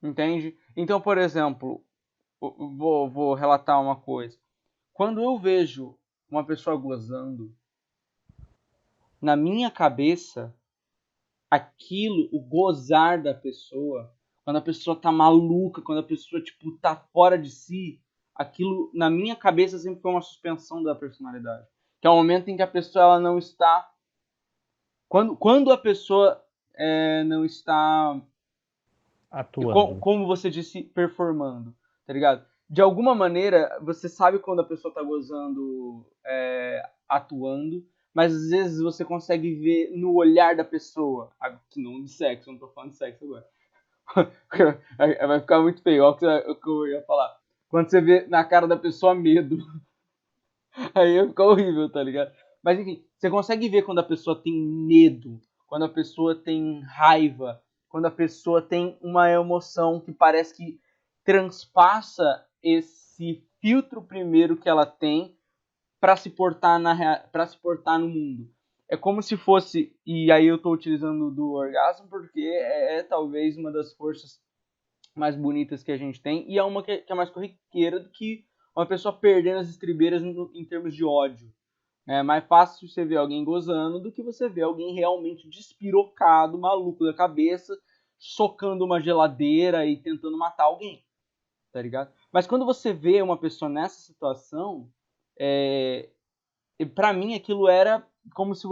entende? Então, por exemplo, vou relatar uma coisa. Quando eu vejo uma pessoa gozando, na minha cabeça, aquilo, o gozar da pessoa, quando a pessoa tá maluca, quando a pessoa, tipo, tá fora de si, aquilo, na minha cabeça, sempre foi uma suspensão da personalidade. Que é o momento em que a pessoa, ela não está... Quando a pessoa não está, Atuando. como você disse, performando, tá ligado? De alguma maneira, você sabe quando a pessoa tá gozando, atuando, mas às vezes você consegue ver no olhar da pessoa, não de sexo, eu não tô falando de sexo agora. Vai ficar muito feio, olha o que eu ia falar. Quando você vê na cara da pessoa medo, aí ia ficar horrível, tá ligado? Mas enfim, você consegue ver quando a pessoa tem medo, quando a pessoa tem raiva, quando a pessoa tem uma emoção que parece que transpassa esse filtro primeiro que ela tem para se portar para se portar no mundo. É como se fosse, e aí eu estou utilizando do orgasmo porque talvez uma das forças mais bonitas que a gente tem e é uma que é mais corriqueira do que uma pessoa perdendo as estribeiras em termos de ódio. É mais fácil você ver alguém gozando do que você ver alguém realmente despirocado, maluco da cabeça, socando uma geladeira e tentando matar alguém, tá ligado? Mas quando você vê uma pessoa nessa situação, é, para mim aquilo era como se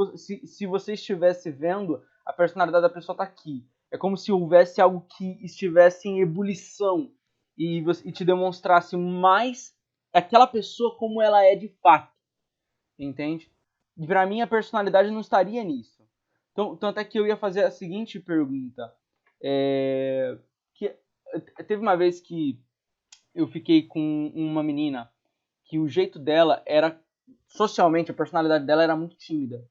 você estivesse vendo a personalidade da pessoa tá aqui. É como se houvesse algo que estivesse em ebulição e te demonstrasse mais aquela pessoa como ela é de fato, entende? E para mim a personalidade não estaria nisso. Então, tanto é que eu ia fazer a seguinte pergunta. Que teve uma vez que eu fiquei com uma menina que o jeito dela era socialmente, a personalidade dela era muito tímida.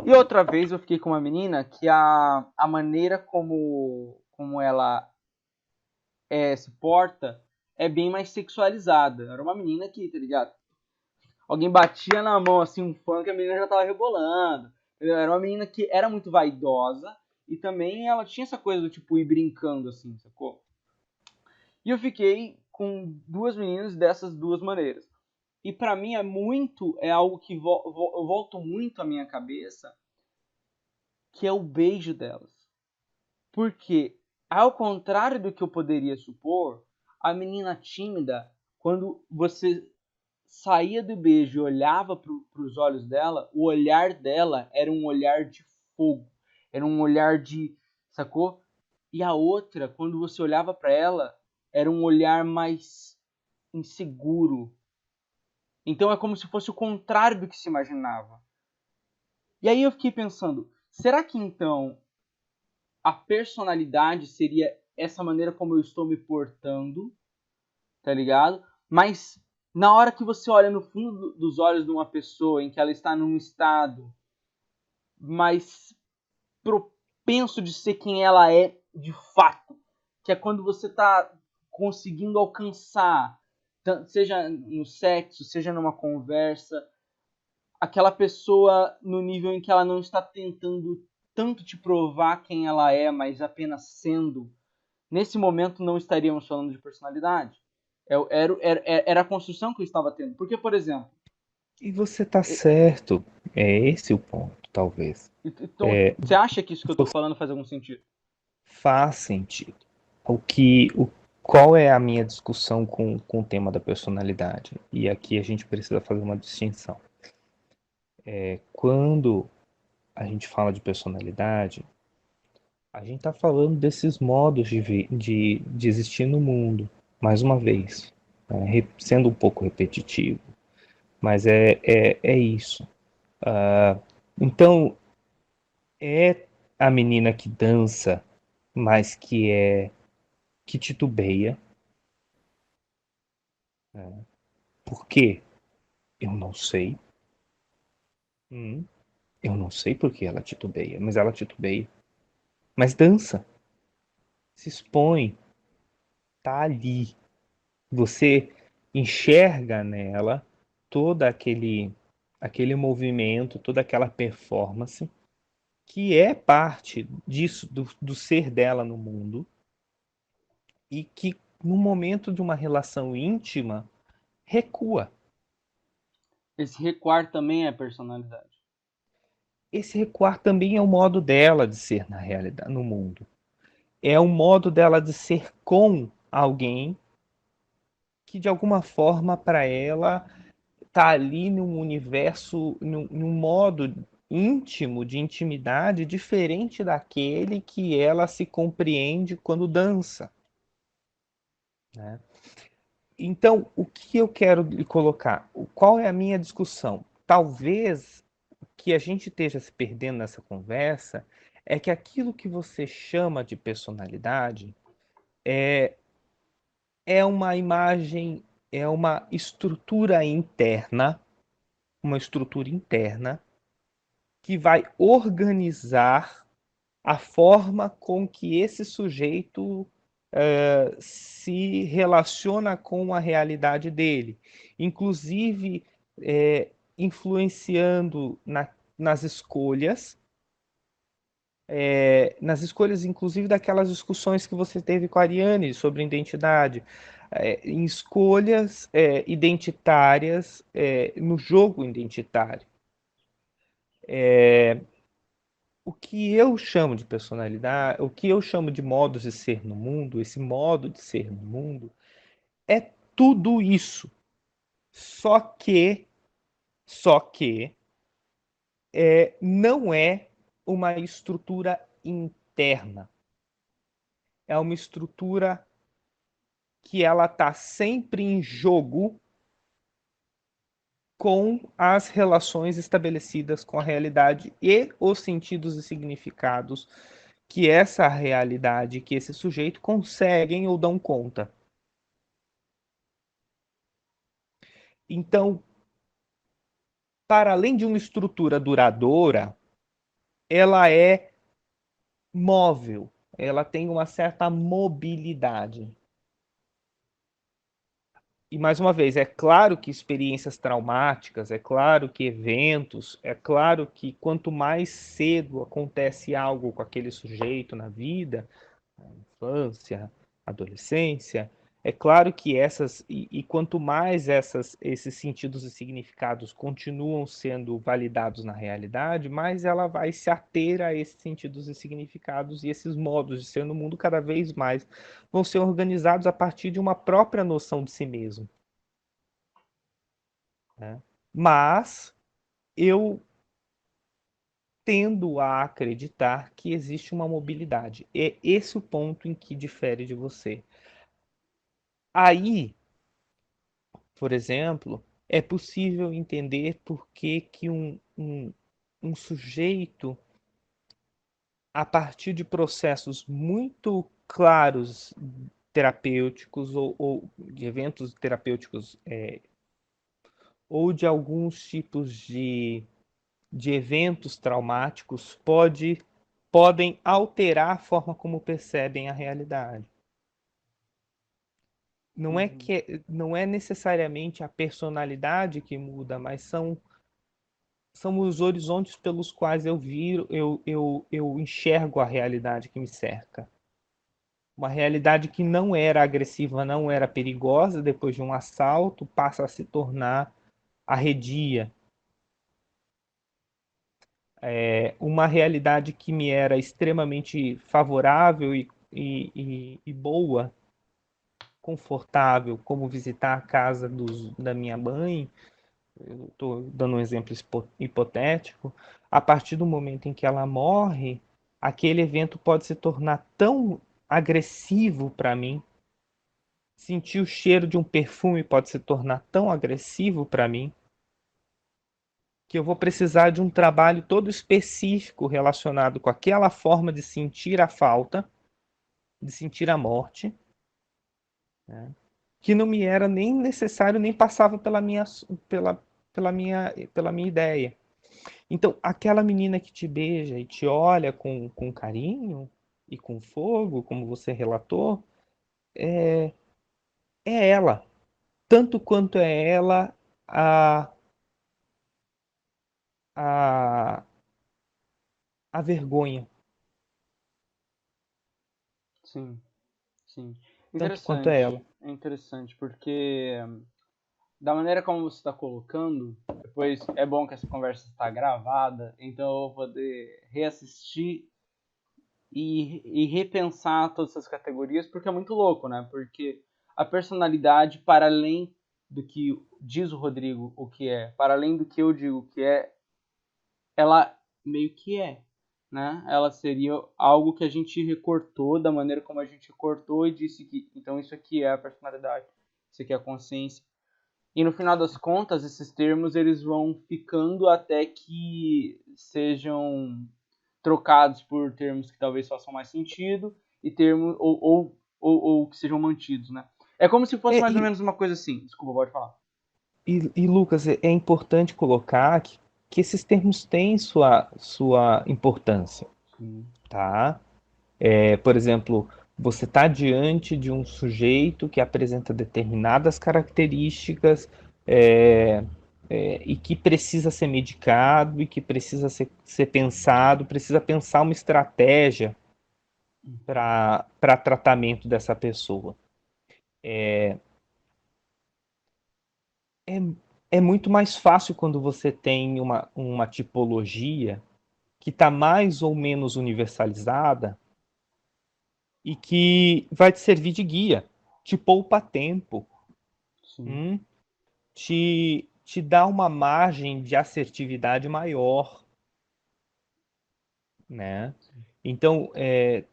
E outra vez eu fiquei com uma menina que a maneira como ela se porta é bem mais sexualizada. Era uma menina que, tá ligado? Alguém batia na mão assim um fã que a menina já tava rebolando. Entendeu? Era uma menina que era muito vaidosa e também ela tinha essa coisa do tipo ir brincando assim, sacou? E eu fiquei com duas meninas dessas duas maneiras. E para mim é algo que eu volto muito à minha cabeça, que é o beijo delas. Porque, ao contrário do que eu poderia supor, a menina tímida, quando você saía do beijo e olhava para os olhos dela, o olhar dela era um olhar de fogo, era um olhar de, sacou? E a outra, quando você olhava para ela, era um olhar mais inseguro. Então é como se fosse o contrário do que se imaginava. E aí eu fiquei pensando, será que então a personalidade seria essa maneira como eu estou me portando, tá ligado? Mas na hora que você olha no fundo dos olhos de uma pessoa em que ela está num estado mais propenso de ser quem ela é de fato, que é quando você está conseguindo alcançar, seja no sexo, seja numa conversa, aquela pessoa no nível em que ela não está tentando tanto te provar quem ela é, mas apenas sendo. Nesse momento não estaríamos falando de personalidade. Era a construção que eu estava tendo. Porque, por exemplo, E você tá certo. É esse o ponto, talvez. então, você acha que isso que eu estou Você falando faz algum sentido? faz sentido. Qual é a minha discussão com o tema da personalidade? E aqui a gente precisa fazer uma distinção. Quando a gente fala de personalidade, a gente está falando desses modos de existir no mundo, mais uma vez, né? Sendo um pouco repetitivo, mas é isso. Então, é a menina que dança, mas que titubeia. Por quê? Eu não sei. Hum, eu não sei por que ela titubeia, mas ela titubeia. Mas dança, se expõe, tá ali. Você enxerga nela todo aquele movimento, toda aquela performance que é parte disso, do ser dela no mundo, e que no momento de uma relação íntima recua. Esse recuar também é personalidade. Esse recuar também é o modo dela de ser na realidade, no mundo. É o modo dela de ser com alguém que de alguma forma para ela tá ali num universo, num modo íntimo de intimidade diferente daquele que ela se compreende quando dança, né? Então, o que eu quero lhe colocar? Qual é a minha discussão? Talvez que a gente esteja se perdendo nessa conversa é que aquilo que você chama de personalidade é uma imagem, é uma estrutura interna que vai organizar a forma com que esse sujeito se relaciona com a realidade dele, inclusive influenciando nas escolhas, nas escolhas, inclusive, daquelas discussões que você teve com a Ariane sobre identidade, em escolhas identitárias no jogo identitário. O que eu chamo de personalidade, o que eu chamo de modos de ser no mundo, esse modo de ser no mundo, é tudo isso. Só que, só que não é uma estrutura interna. É uma estrutura que ela está sempre em jogo com as relações estabelecidas com a realidade e os sentidos e significados que essa realidade, que esse sujeito conseguem ou dão conta. Então, para além de uma estrutura duradoura, ela é móvel, ela tem uma certa mobilidade. E mais uma vez, é claro que experiências traumáticas, é claro que eventos, é claro que quanto mais cedo acontece algo com aquele sujeito na vida, infância, adolescência. É claro que quanto mais esses sentidos e significados continuam sendo validados na realidade, mais ela vai se ater a esses sentidos e significados, e esses modos de ser no mundo cada vez mais vão ser organizados a partir de uma própria noção de si mesmo, né? Mas eu tendo a acreditar que existe uma mobilidade. É esse o ponto em que difere de você. Aí, por exemplo, é possível entender por que um sujeito, a partir de processos muito claros terapêuticos ou de eventos terapêuticos ou de alguns tipos de eventos traumáticos, podem alterar a forma como percebem a realidade. Não é necessariamente a personalidade que muda, mas são os horizontes pelos quais eu enxergo a realidade que me cerca. Uma realidade que não era agressiva, não era perigosa, depois de um assalto, passa a se tornar arredia. Uma realidade que me era extremamente favorável e boa, confortável, como visitar a casa da minha mãe, estou dando um exemplo hipotético, a partir do momento em que ela morre, aquele evento pode se tornar tão agressivo para mim. Sentir o cheiro de um perfume pode se tornar tão agressivo para mim que eu vou precisar de um trabalho todo específico relacionado com aquela forma de sentir a falta, de sentir a morte, né? Que não me era nem necessário, nem passava pela minha ideia. Então, aquela menina que te beija e te olha com carinho e com fogo, como você relatou, é ela. Tanto quanto é ela a, a, a vergonha. Sim, sim. Tanto quanto é ela. É interessante, porque da maneira como você está colocando, depois é bom que essa conversa está gravada, então eu vou poder reassistir e repensar todas essas categorias, porque é muito louco, né? Porque a personalidade, para além do que diz o Rodrigo o que é, para além do que eu digo o que é, ela meio que é, né? Ela seria algo que a gente recortou da maneira como a gente recortou e disse que então isso aqui é a personalidade, isso aqui é a consciência. E no final das contas, esses termos eles vão ficando até que sejam trocados por termos que talvez façam mais sentido e termos ou que sejam mantidos, né? É como se fosse É, mais ou menos uma coisa assim. Desculpa, pode falar. Lucas, é importante colocar que esses termos têm sua importância, Sim, tá? Por exemplo, você está diante de um sujeito que apresenta determinadas características é, e que precisa ser medicado e que precisa ser pensado, precisa pensar uma estratégia para tratamento dessa pessoa. É, é muito mais fácil quando você tem uma tipologia que está mais ou menos universalizada e que vai te servir de guia, te poupa tempo, sim, hum? Te dá uma margem de assertividade maior, né? Então,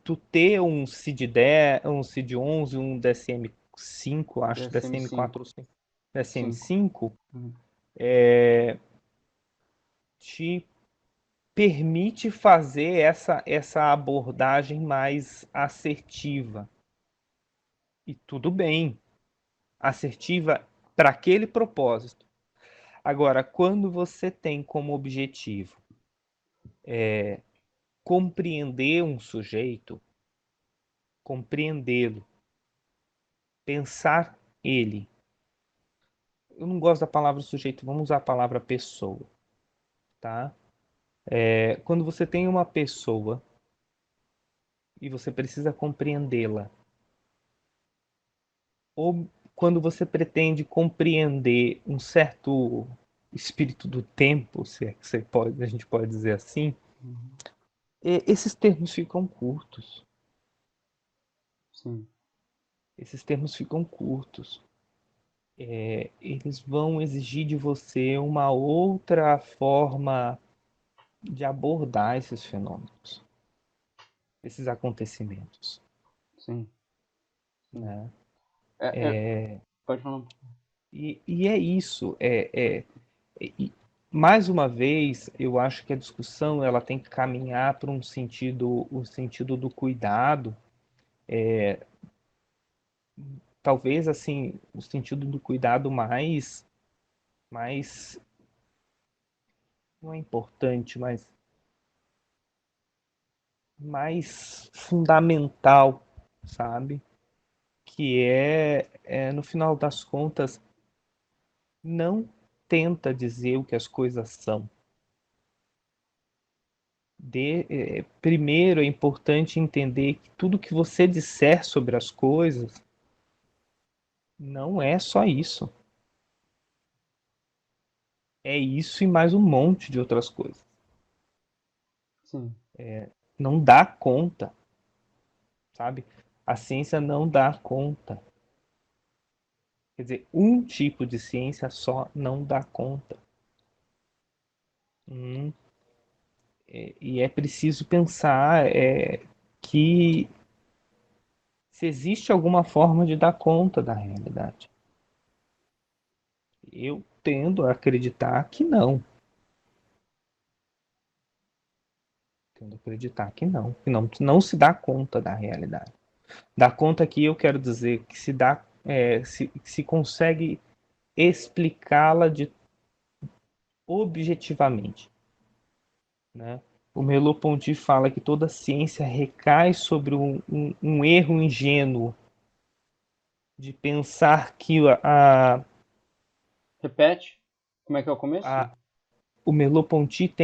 tu ter um CID-10, um CID-11, um DSM-5, acho, DSM-4 DSM-5. ou 5, 5. DSM-5, Uhum. te permite fazer essa abordagem mais assertiva. E tudo bem, assertiva para aquele propósito. Agora, quando você tem como objetivo compreender um sujeito, compreendê-lo, pensar ele. Eu não gosto da palavra sujeito, vamos usar a palavra pessoa, tá? Quando você tem uma pessoa e você precisa compreendê-la, ou quando você pretende compreender um certo espírito do tempo, se é que a gente pode dizer assim, Uhum. esses termos ficam curtos. Sim, Esses termos ficam curtos. Eles vão exigir de você uma outra forma de abordar esses fenômenos, esses acontecimentos, sim, sim. né? Pode falar. E é isso. E, mais uma vez, eu acho que a discussão ela tem que caminhar para o sentido do cuidado, talvez assim, o sentido do cuidado mais não é importante, mas mais fundamental, sabe? Que no final das contas, não tenta dizer o que as coisas são. Primeiro é importante entender que tudo que você disser sobre as coisas não é só isso. É isso e mais um monte de outras coisas. Sim, Não dá conta, sabe? A ciência não dá conta. Quer dizer, um tipo de ciência só não dá conta. Hum, e é preciso pensar que se existe alguma forma de dar conta da realidade. Eu tendo a acreditar que não. Tendo a acreditar que não se dá conta da realidade. Dar conta aqui eu quero dizer que se consegue explicá-la objetivamente, né? O Merleau-Ponty fala que toda ciência recai sobre um erro ingênuo de pensar que Repete. Como é que é o começo? o Merleau-Ponty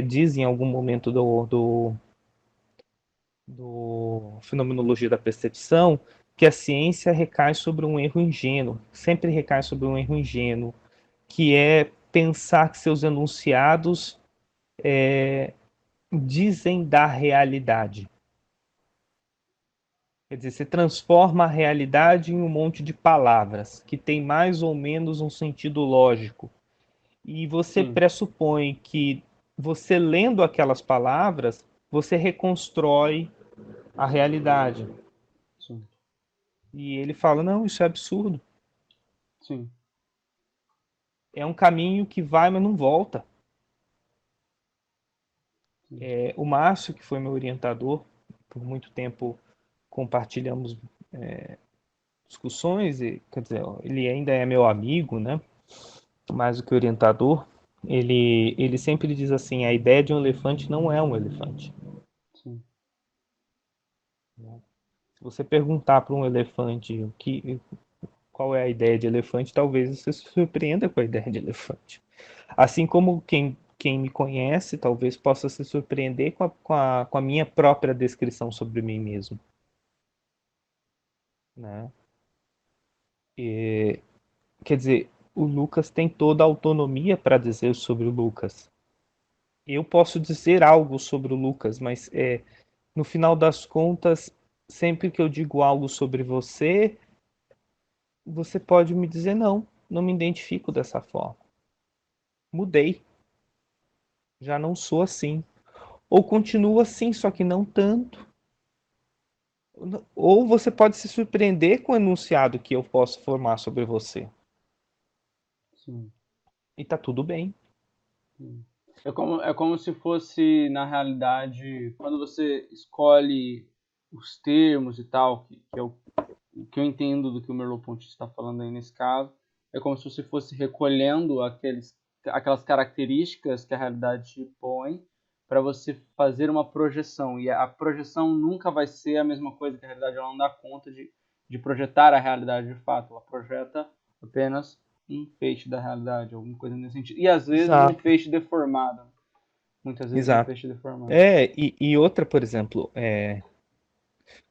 diz em algum momento do Fenomenologia da Percepção que a ciência recai sobre um erro ingênuo, sempre recai sobre um erro ingênuo, que é pensar que seus enunciados dizem da realidade. Quer dizer, você transforma a realidade em um monte de palavras que tem mais ou menos um sentido lógico. E você Sim, pressupõe que você lendo aquelas palavras, você reconstrói a realidade. sim, E ele fala: não, isso é absurdo. sim, É um caminho que vai, mas não volta. sim. O Márcio, que foi meu orientador, por muito tempo compartilhamos discussões, e, quer dizer, ele ainda é meu amigo, né? Mais do que orientador. Ele sempre diz assim: a ideia de um elefante não é um elefante. Sim. Se você perguntar para um elefante qual é a ideia de elefante, talvez você se surpreenda com a ideia de elefante. Assim como quem me conhece talvez possa se surpreender com a minha própria descrição sobre mim mesmo. Né? E, quer dizer, o Lucas tem toda a autonomia para dizer sobre o Lucas. Eu posso dizer algo sobre o Lucas, mas no final das contas, sempre que eu digo algo sobre você, você pode me dizer não, não me identifico dessa forma. Mudei, já não sou assim. Ou continuo assim, só que não tanto. Ou você pode se surpreender com o enunciado que eu posso formar sobre você. Sim. E tá tudo bem. Sim. É como se fosse, na realidade, quando você escolhe os termos e tal, que é o que eu entendo do que o Merleau-Ponty está falando aí nesse caso, é como se você fosse recolhendo aquelas características que a realidade te põe para você fazer uma projeção. E a projeção nunca vai ser a mesma coisa que a realidade, ela não dá conta de projetar a realidade de fato. Ela projeta apenas um feixe da realidade, alguma coisa nesse sentido. E às vezes um Exato, feixe deformado. Muitas vezes um exato. feixe deformado. E outra, por exemplo,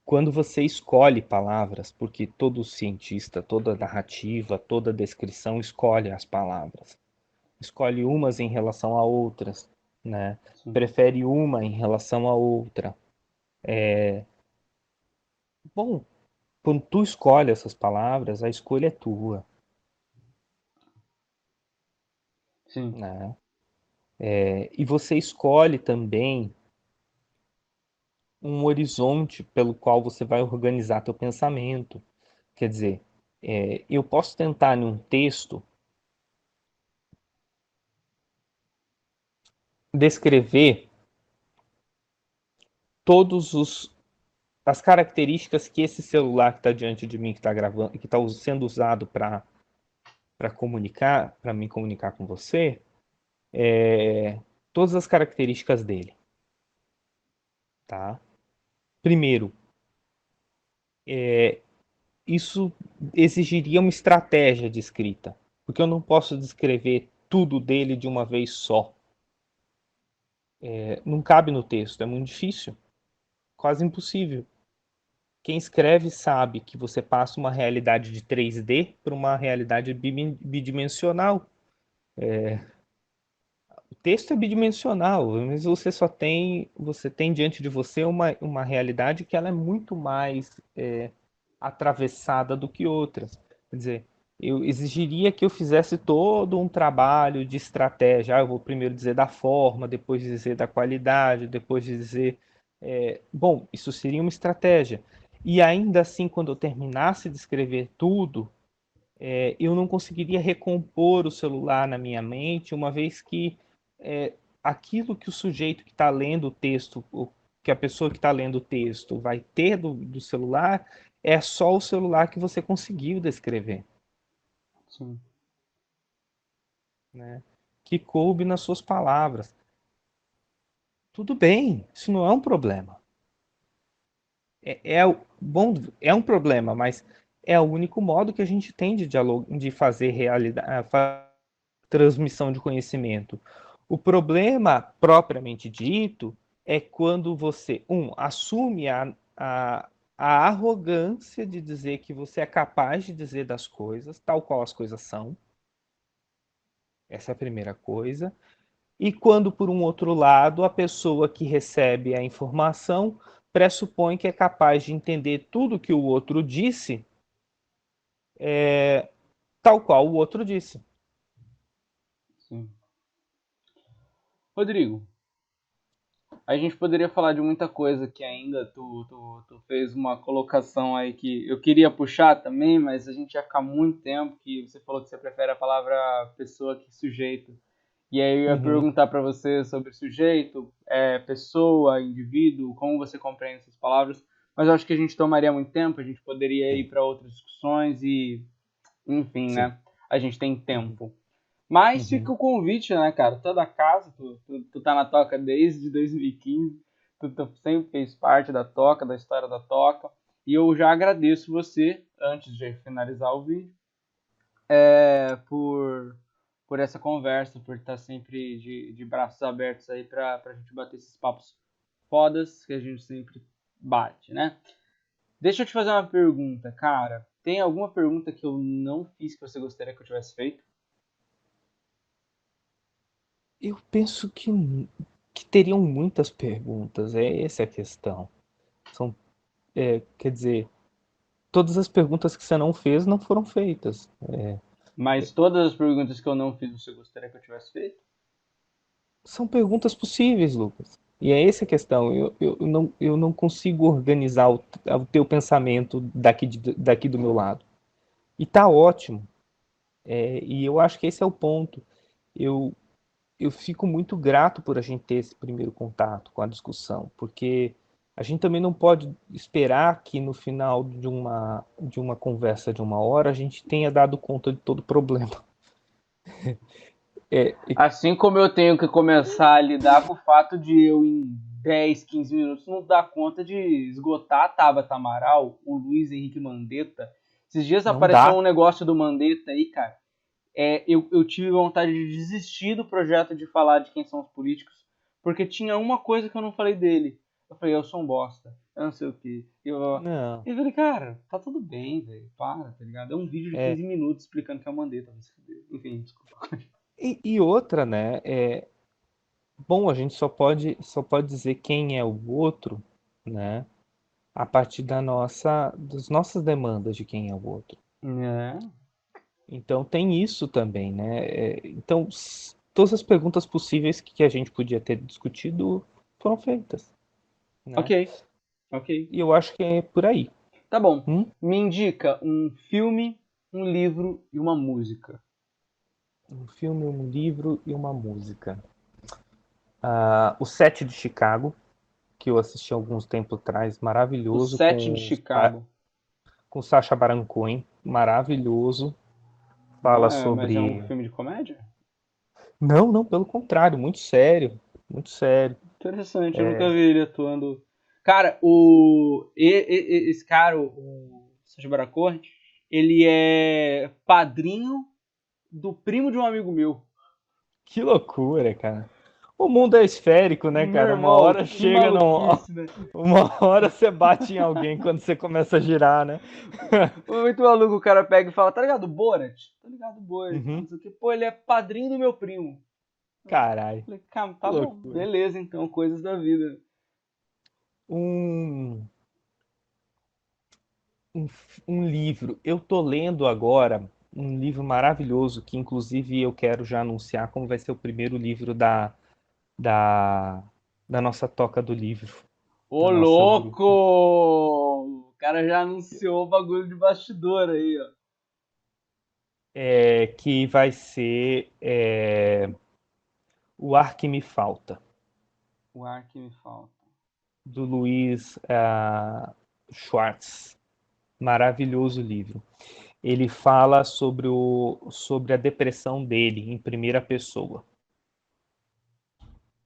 quando você escolhe palavras, porque todo cientista, toda narrativa, toda descrição escolhe as palavras. Escolhe umas em relação a outras, né? Sim, Prefere uma em relação a outra. Bom, quando tu escolhe essas palavras, a escolha é tua, sim, né? E você escolhe também um horizonte pelo qual você vai organizar teu pensamento. Quer dizer, eu posso tentar em um texto descrever todos as características que esse celular que está diante de mim, que está gravando, que está sendo usado para comunicar, para me comunicar com você, todas as características dele, tá? Primeiro, isso exigiria uma estratégia de escrita, porque eu não posso descrever tudo dele de uma vez só. Não cabe no texto, é muito difícil, quase impossível. Quem escreve sabe que você passa uma realidade de 3D para uma realidade bidimensional. O texto é bidimensional, mas você tem diante de você uma realidade que ela é muito mais atravessada do que outras. Quer dizer, eu exigiria que eu fizesse todo um trabalho de estratégia. Eu vou primeiro dizer da forma, depois dizer da qualidade, depois dizer. Bom, isso seria uma estratégia. E ainda assim, quando eu terminasse de escrever tudo, eu não conseguiria recompor o celular na minha mente, uma vez que aquilo que o sujeito que está lendo o texto, que a pessoa que está lendo o texto vai ter do celular, é só o celular que você conseguiu descrever, sim. né? Que coube nas suas palavras. Tudo bem, isso não é um problema. Bom, é um problema, mas é o único modo que a gente tem de diálogo, de fazer realidade, transmissão de conhecimento. O problema, propriamente dito, é quando você, assume a arrogância de dizer que você é capaz de dizer das coisas, tal qual as coisas são. Essa é a primeira coisa. E quando, por um outro lado, a pessoa que recebe a informação pressupõe que é capaz de entender tudo que o outro disse, tal qual o outro disse. Sim. Rodrigo, a gente poderia falar de muita coisa que ainda tu fez uma colocação aí que eu queria puxar também, mas a gente ia ficar muito tempo, que você falou que você prefere a palavra pessoa que sujeito. E aí eu ia Uhum. perguntar para você sobre sujeito, pessoa, indivíduo, como você compreende essas palavras, mas eu acho que a gente tomaria muito tempo, a gente poderia ir Sim, para outras discussões e, enfim, sim. né? A gente tem Uhum. tempo. Mas fica Uhum. o convite, né, cara? Toda casa, tu tá na Toca desde 2015, tu sempre fez parte da Toca, da história da Toca, e eu já agradeço você, antes de finalizar o vídeo, por essa conversa, por estar sempre de braços abertos aí pra gente bater esses papos fodas que a gente sempre bate, né? Deixa eu te fazer uma pergunta, cara. Tem alguma pergunta que eu não fiz que você gostaria que eu tivesse feito? Eu penso que teriam muitas perguntas, é essa a questão. São, quer dizer, todas as perguntas que você não fez não foram feitas. Mas todas as perguntas que eu não fiz você gostaria que eu tivesse feito? São perguntas possíveis, Lucas. E é essa a questão. Eu não consigo organizar o teu pensamento daqui do meu lado. E tá ótimo. E eu acho que esse é o ponto. Eu, eu fico muito grato por a gente ter esse primeiro contato com a discussão, porque a gente também não pode esperar que no final de uma conversa de uma hora a gente tenha dado conta de todo o problema. É, Assim como eu tenho que começar a lidar com o fato de eu, em 10, 15 minutos, não dar conta de esgotar a Tabata Amaral, o Luiz Henrique Mandetta. Esses dias não apareceu dá. um negócio do Mandetta aí, cara. Eu tive vontade de desistir do projeto de falar de quem são os políticos, porque tinha uma coisa que eu não falei dele. Eu falei, eu sou um bosta, eu não sei o quê. Não. Eu falei, cara, tá tudo bem, velho, para, tá ligado? É um vídeo de É, 15 minutos explicando que é o Mandetta. Enfim, desculpa. e outra, né? Bom, a gente só pode dizer quem é o outro, né? A partir das nossas demandas de quem é o outro. É, Então tem isso também, né? Então todas as perguntas possíveis que a gente podia ter discutido foram feitas, ok, né? ok. E eu acho que é por aí. Tá bom. Hum? Me indica um filme, um livro e uma música. Um filme, um livro e uma música. O Sete de Chicago, que eu assisti há alguns tempos atrás, O maravilhoso, Sete de Chicago. com Sacha Baron Cohen, maravilhoso. Não Fala é, mas é um sobre. filme de comédia? Não, não, pelo contrário, muito sério, muito sério. Interessante, eu nunca vi ele atuando. Cara, esse cara, o Sacha Baron Cohen, ele é padrinho do primo de um amigo meu. Que loucura, cara. O mundo é esférico, né, Meu cara? Uma irmão, hora que chega num. maluquice, né? Uma hora você bate em alguém quando você começa a girar, né? Muito maluco, o cara pega e fala, tá ligado, o Borat? Tá ligado, o Borat, não Uhum. sei o que. Pô, ele é padrinho do meu primo. Caralho, Falei, cara, que tá bom, loucura. beleza então, coisas da vida. Um, um, um livro. Eu tô lendo agora um livro maravilhoso que, inclusive, eu quero já anunciar como vai ser o primeiro livro da, da nossa toca do livro. Ô, Da nossa louco! grupo. O cara já anunciou o bagulho de bastidor aí, ó. Que vai ser O Ar Que Me Falta, O ar que me falta. do Luiz Schwartz. Maravilhoso livro. Ele fala sobre a depressão dele em primeira pessoa.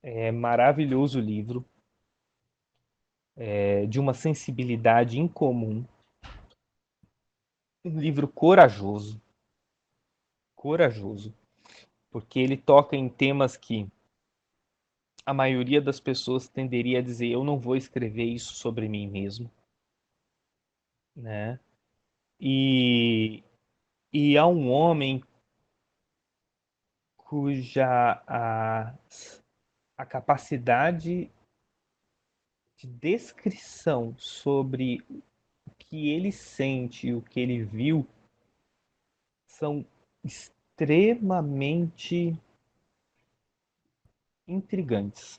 É maravilhoso o livro, de uma sensibilidade incomum. um livro corajoso, corajoso, porque ele toca em temas que a maioria das pessoas tenderia a dizer: eu não vou escrever isso sobre mim mesmo, né? E, e há um homem cuja a capacidade de descrição sobre o que ele sente, o que ele viu, são extremamente intrigantes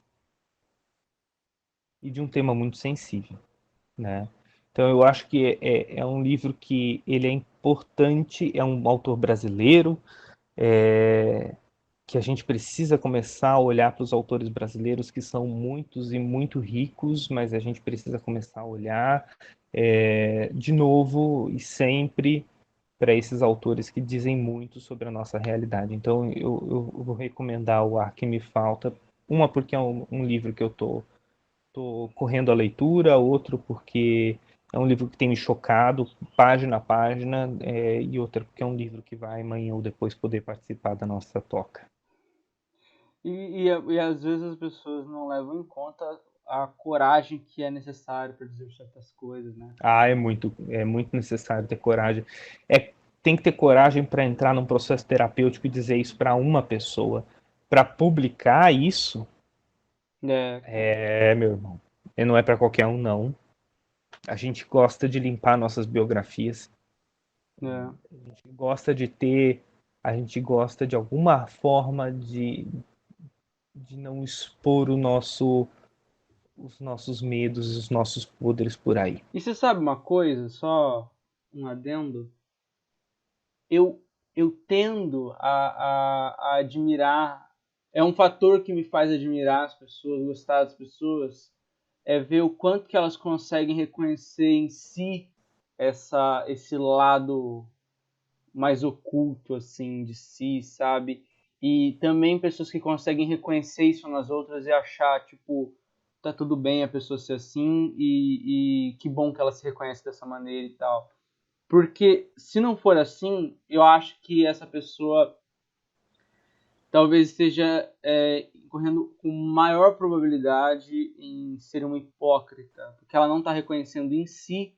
e de um tema muito sensível, né? Então eu acho que é um livro que ele é importante, é um autor brasileiro, é, que a gente precisa começar a olhar para os autores brasileiros, que são muitos e muito ricos, mas a gente precisa começar a olhar de novo e sempre para esses autores que dizem muito sobre a nossa realidade. Então eu vou recomendar o Ar que Me Falta, uma porque é um livro que eu tô correndo a leitura, outro porque é um livro que tem me chocado, página a página, e outra porque é um livro que vai amanhã ou depois poder participar da nossa toca. E às vezes as pessoas não levam em conta a coragem que é necessário para dizer certas coisas, né? Ah, é muito necessário ter coragem. Tem que ter coragem para entrar num processo terapêutico e dizer isso para uma pessoa. Para publicar isso, É, cara. meu irmão, não é para qualquer um, não. A gente gosta de limpar nossas biografias. É. A gente gosta de ter, a gente gosta de alguma forma de não expor os nossos medos e os nossos poderes por aí. E você sabe uma coisa, só um adendo? Eu, eu tendo a admirar, é um fator que me faz admirar as pessoas, gostar das pessoas, é ver o quanto que elas conseguem reconhecer em si esse lado mais oculto, assim, de si, sabe? E também pessoas que conseguem reconhecer isso nas outras e achar, tipo, tá tudo bem a pessoa ser assim e que bom que ela se reconhece dessa maneira e tal. Porque se não for assim, eu acho que essa pessoa talvez esteja correndo com maior probabilidade em ser uma hipócrita, porque ela não está reconhecendo em si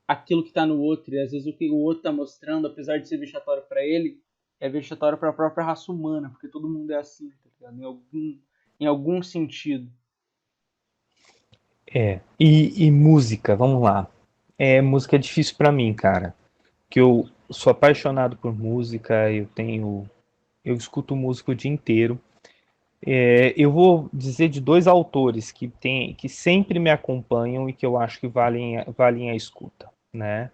aquilo que está no outro, e às vezes o que o outro está mostrando, apesar de ser vexatório para ele, é vexatório para a própria raça humana, porque todo mundo é assim, tá ligado? Em algum sentido. E música, vamos lá. Música é difícil para mim, cara. Que eu sou apaixonado por música, eu escuto música o dia inteiro. Eu vou dizer de dois autores que sempre me acompanham e que eu acho que valem a escuta, né?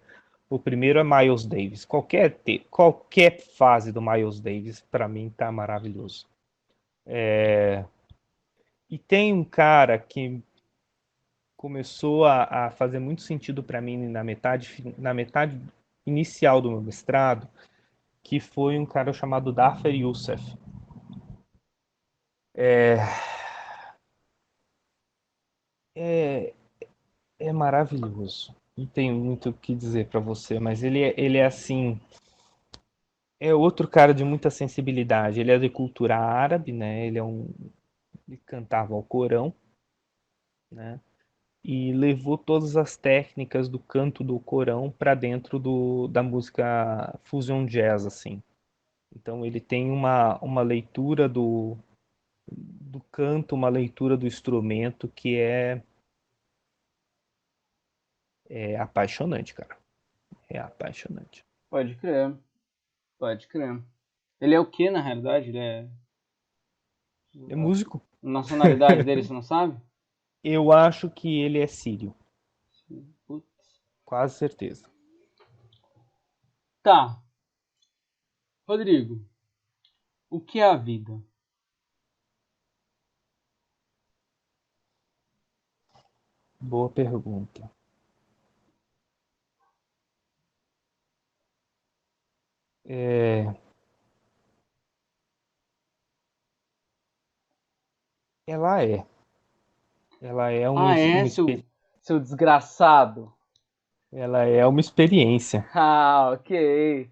O primeiro é Miles Davis. Qualquer fase do Miles Davis, para mim, tá maravilhoso. E tem um cara que começou a fazer muito sentido para mim na metade inicial do meu mestrado, que foi um cara chamado Dafer Youssef. É, é maravilhoso. Não tenho muito o que dizer para você, mas ele é assim, é outro cara de muita sensibilidade. Ele é de cultura árabe, né? Ele cantava ao Corão, né? E levou todas as técnicas do canto do Corão para dentro da música fusion jazz, assim. Então ele tem uma leitura do canto, uma leitura do instrumento que é apaixonante, cara. É apaixonante. Pode crer, pode crer. Ele é o que, na realidade? Ele é. É músico. A nacionalidade dele, você não sabe? Eu acho que ele é sírio, Putz. quase certeza. Tá, Rodrigo, o que é a vida? Boa pergunta. É, ela é. Ela é Ah, é, uma seu, espécie. seu desgraçado? Ela é uma experiência. Ah, ok.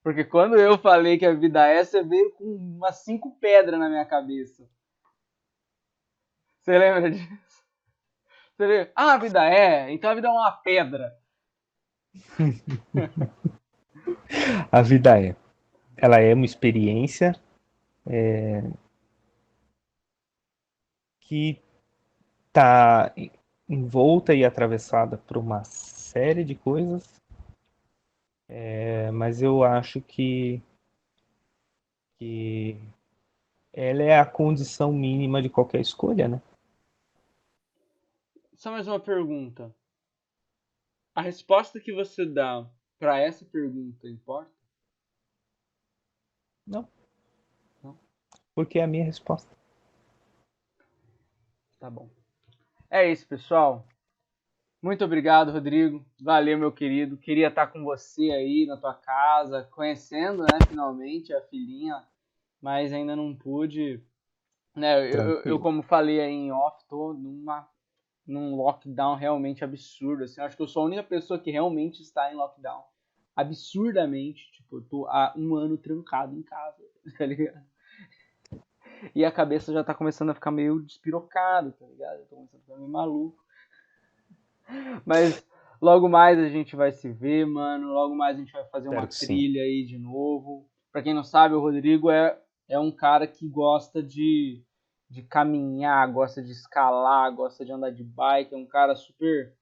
Porque quando eu falei que a vida é, você veio com umas 5 pedras na minha cabeça. Você lembra disso? Você veio, a vida é, então a vida é uma pedra. A vida é. Ela é uma experiência que está envolta e atravessada por uma série de coisas, mas eu acho que ela é a condição mínima de qualquer escolha, né? Só mais uma pergunta. A resposta que você dá para essa pergunta importa? Não, Não? porque é a minha resposta. Tá bom. É isso, pessoal. Muito obrigado, Rodrigo. Valeu, meu querido. Queria estar com você aí na tua casa, conhecendo, né, finalmente a filhinha, mas ainda não pude. Né, eu Tranquilo. como falei aí em off, tô num lockdown realmente absurdo. Assim, eu acho que eu sou a única pessoa que realmente está em lockdown. Absurdamente. Tipo, eu tô há um ano trancado em casa, tá ligado? E a cabeça já tá começando a ficar meio despirocada, tá ligado? Eu tô começando a ficar meio maluco. Mas logo mais a gente vai se ver, mano. Logo mais a gente vai fazer uma Espero que sim. trilha aí de novo. Pra quem não sabe, o Rodrigo é um cara que gosta de caminhar, gosta de escalar, gosta de andar de bike. É um cara super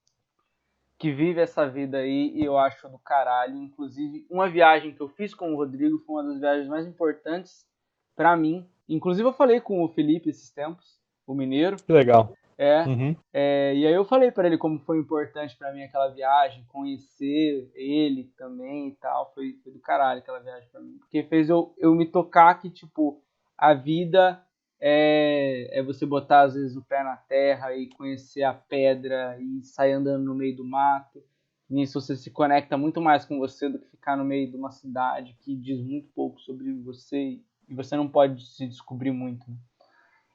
que vive essa vida aí e eu acho do caralho. Inclusive, uma viagem que eu fiz com o Rodrigo foi uma das viagens mais importantes pra mim. Inclusive, eu falei com o Felipe esses tempos, o mineiro. Que legal. É, Uhum. e aí eu falei pra ele como foi importante pra mim aquela viagem, conhecer ele também e tal, foi do caralho aquela viagem pra mim, porque fez eu me tocar que, tipo, a vida é você botar às vezes o pé na terra e conhecer a pedra e sair andando no meio do mato. Nisso você se conecta muito mais com você do que ficar no meio de uma cidade que diz muito pouco sobre você e você não pode se descobrir muito.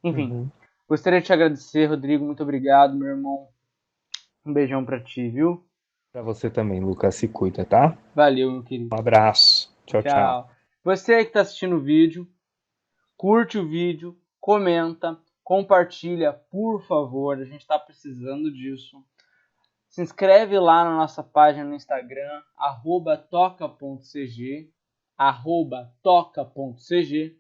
Enfim, Uhum. gostaria de te agradecer, Rodrigo. Muito obrigado, meu irmão. Um beijão pra ti, viu? Pra você também, Lucas. Se cuida, tá? Valeu, meu querido. Um abraço. Tchau, tchau. Tchau. Você aí que tá assistindo o vídeo, curte o vídeo, comenta, compartilha, por favor. A gente tá precisando disso. Se inscreve lá na nossa página no Instagram, toca.cg, toca.cg.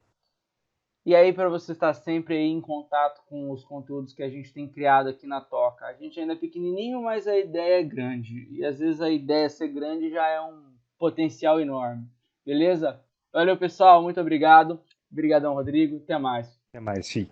E aí, para você estar sempre aí em contato com os conteúdos que a gente tem criado aqui na Toca. A gente ainda é pequenininho, mas a ideia é grande. E às vezes a ideia ser grande já é um potencial enorme. Beleza? Valeu, pessoal. Muito obrigado. Obrigadão, Rodrigo. Até mais. Até mais, fi.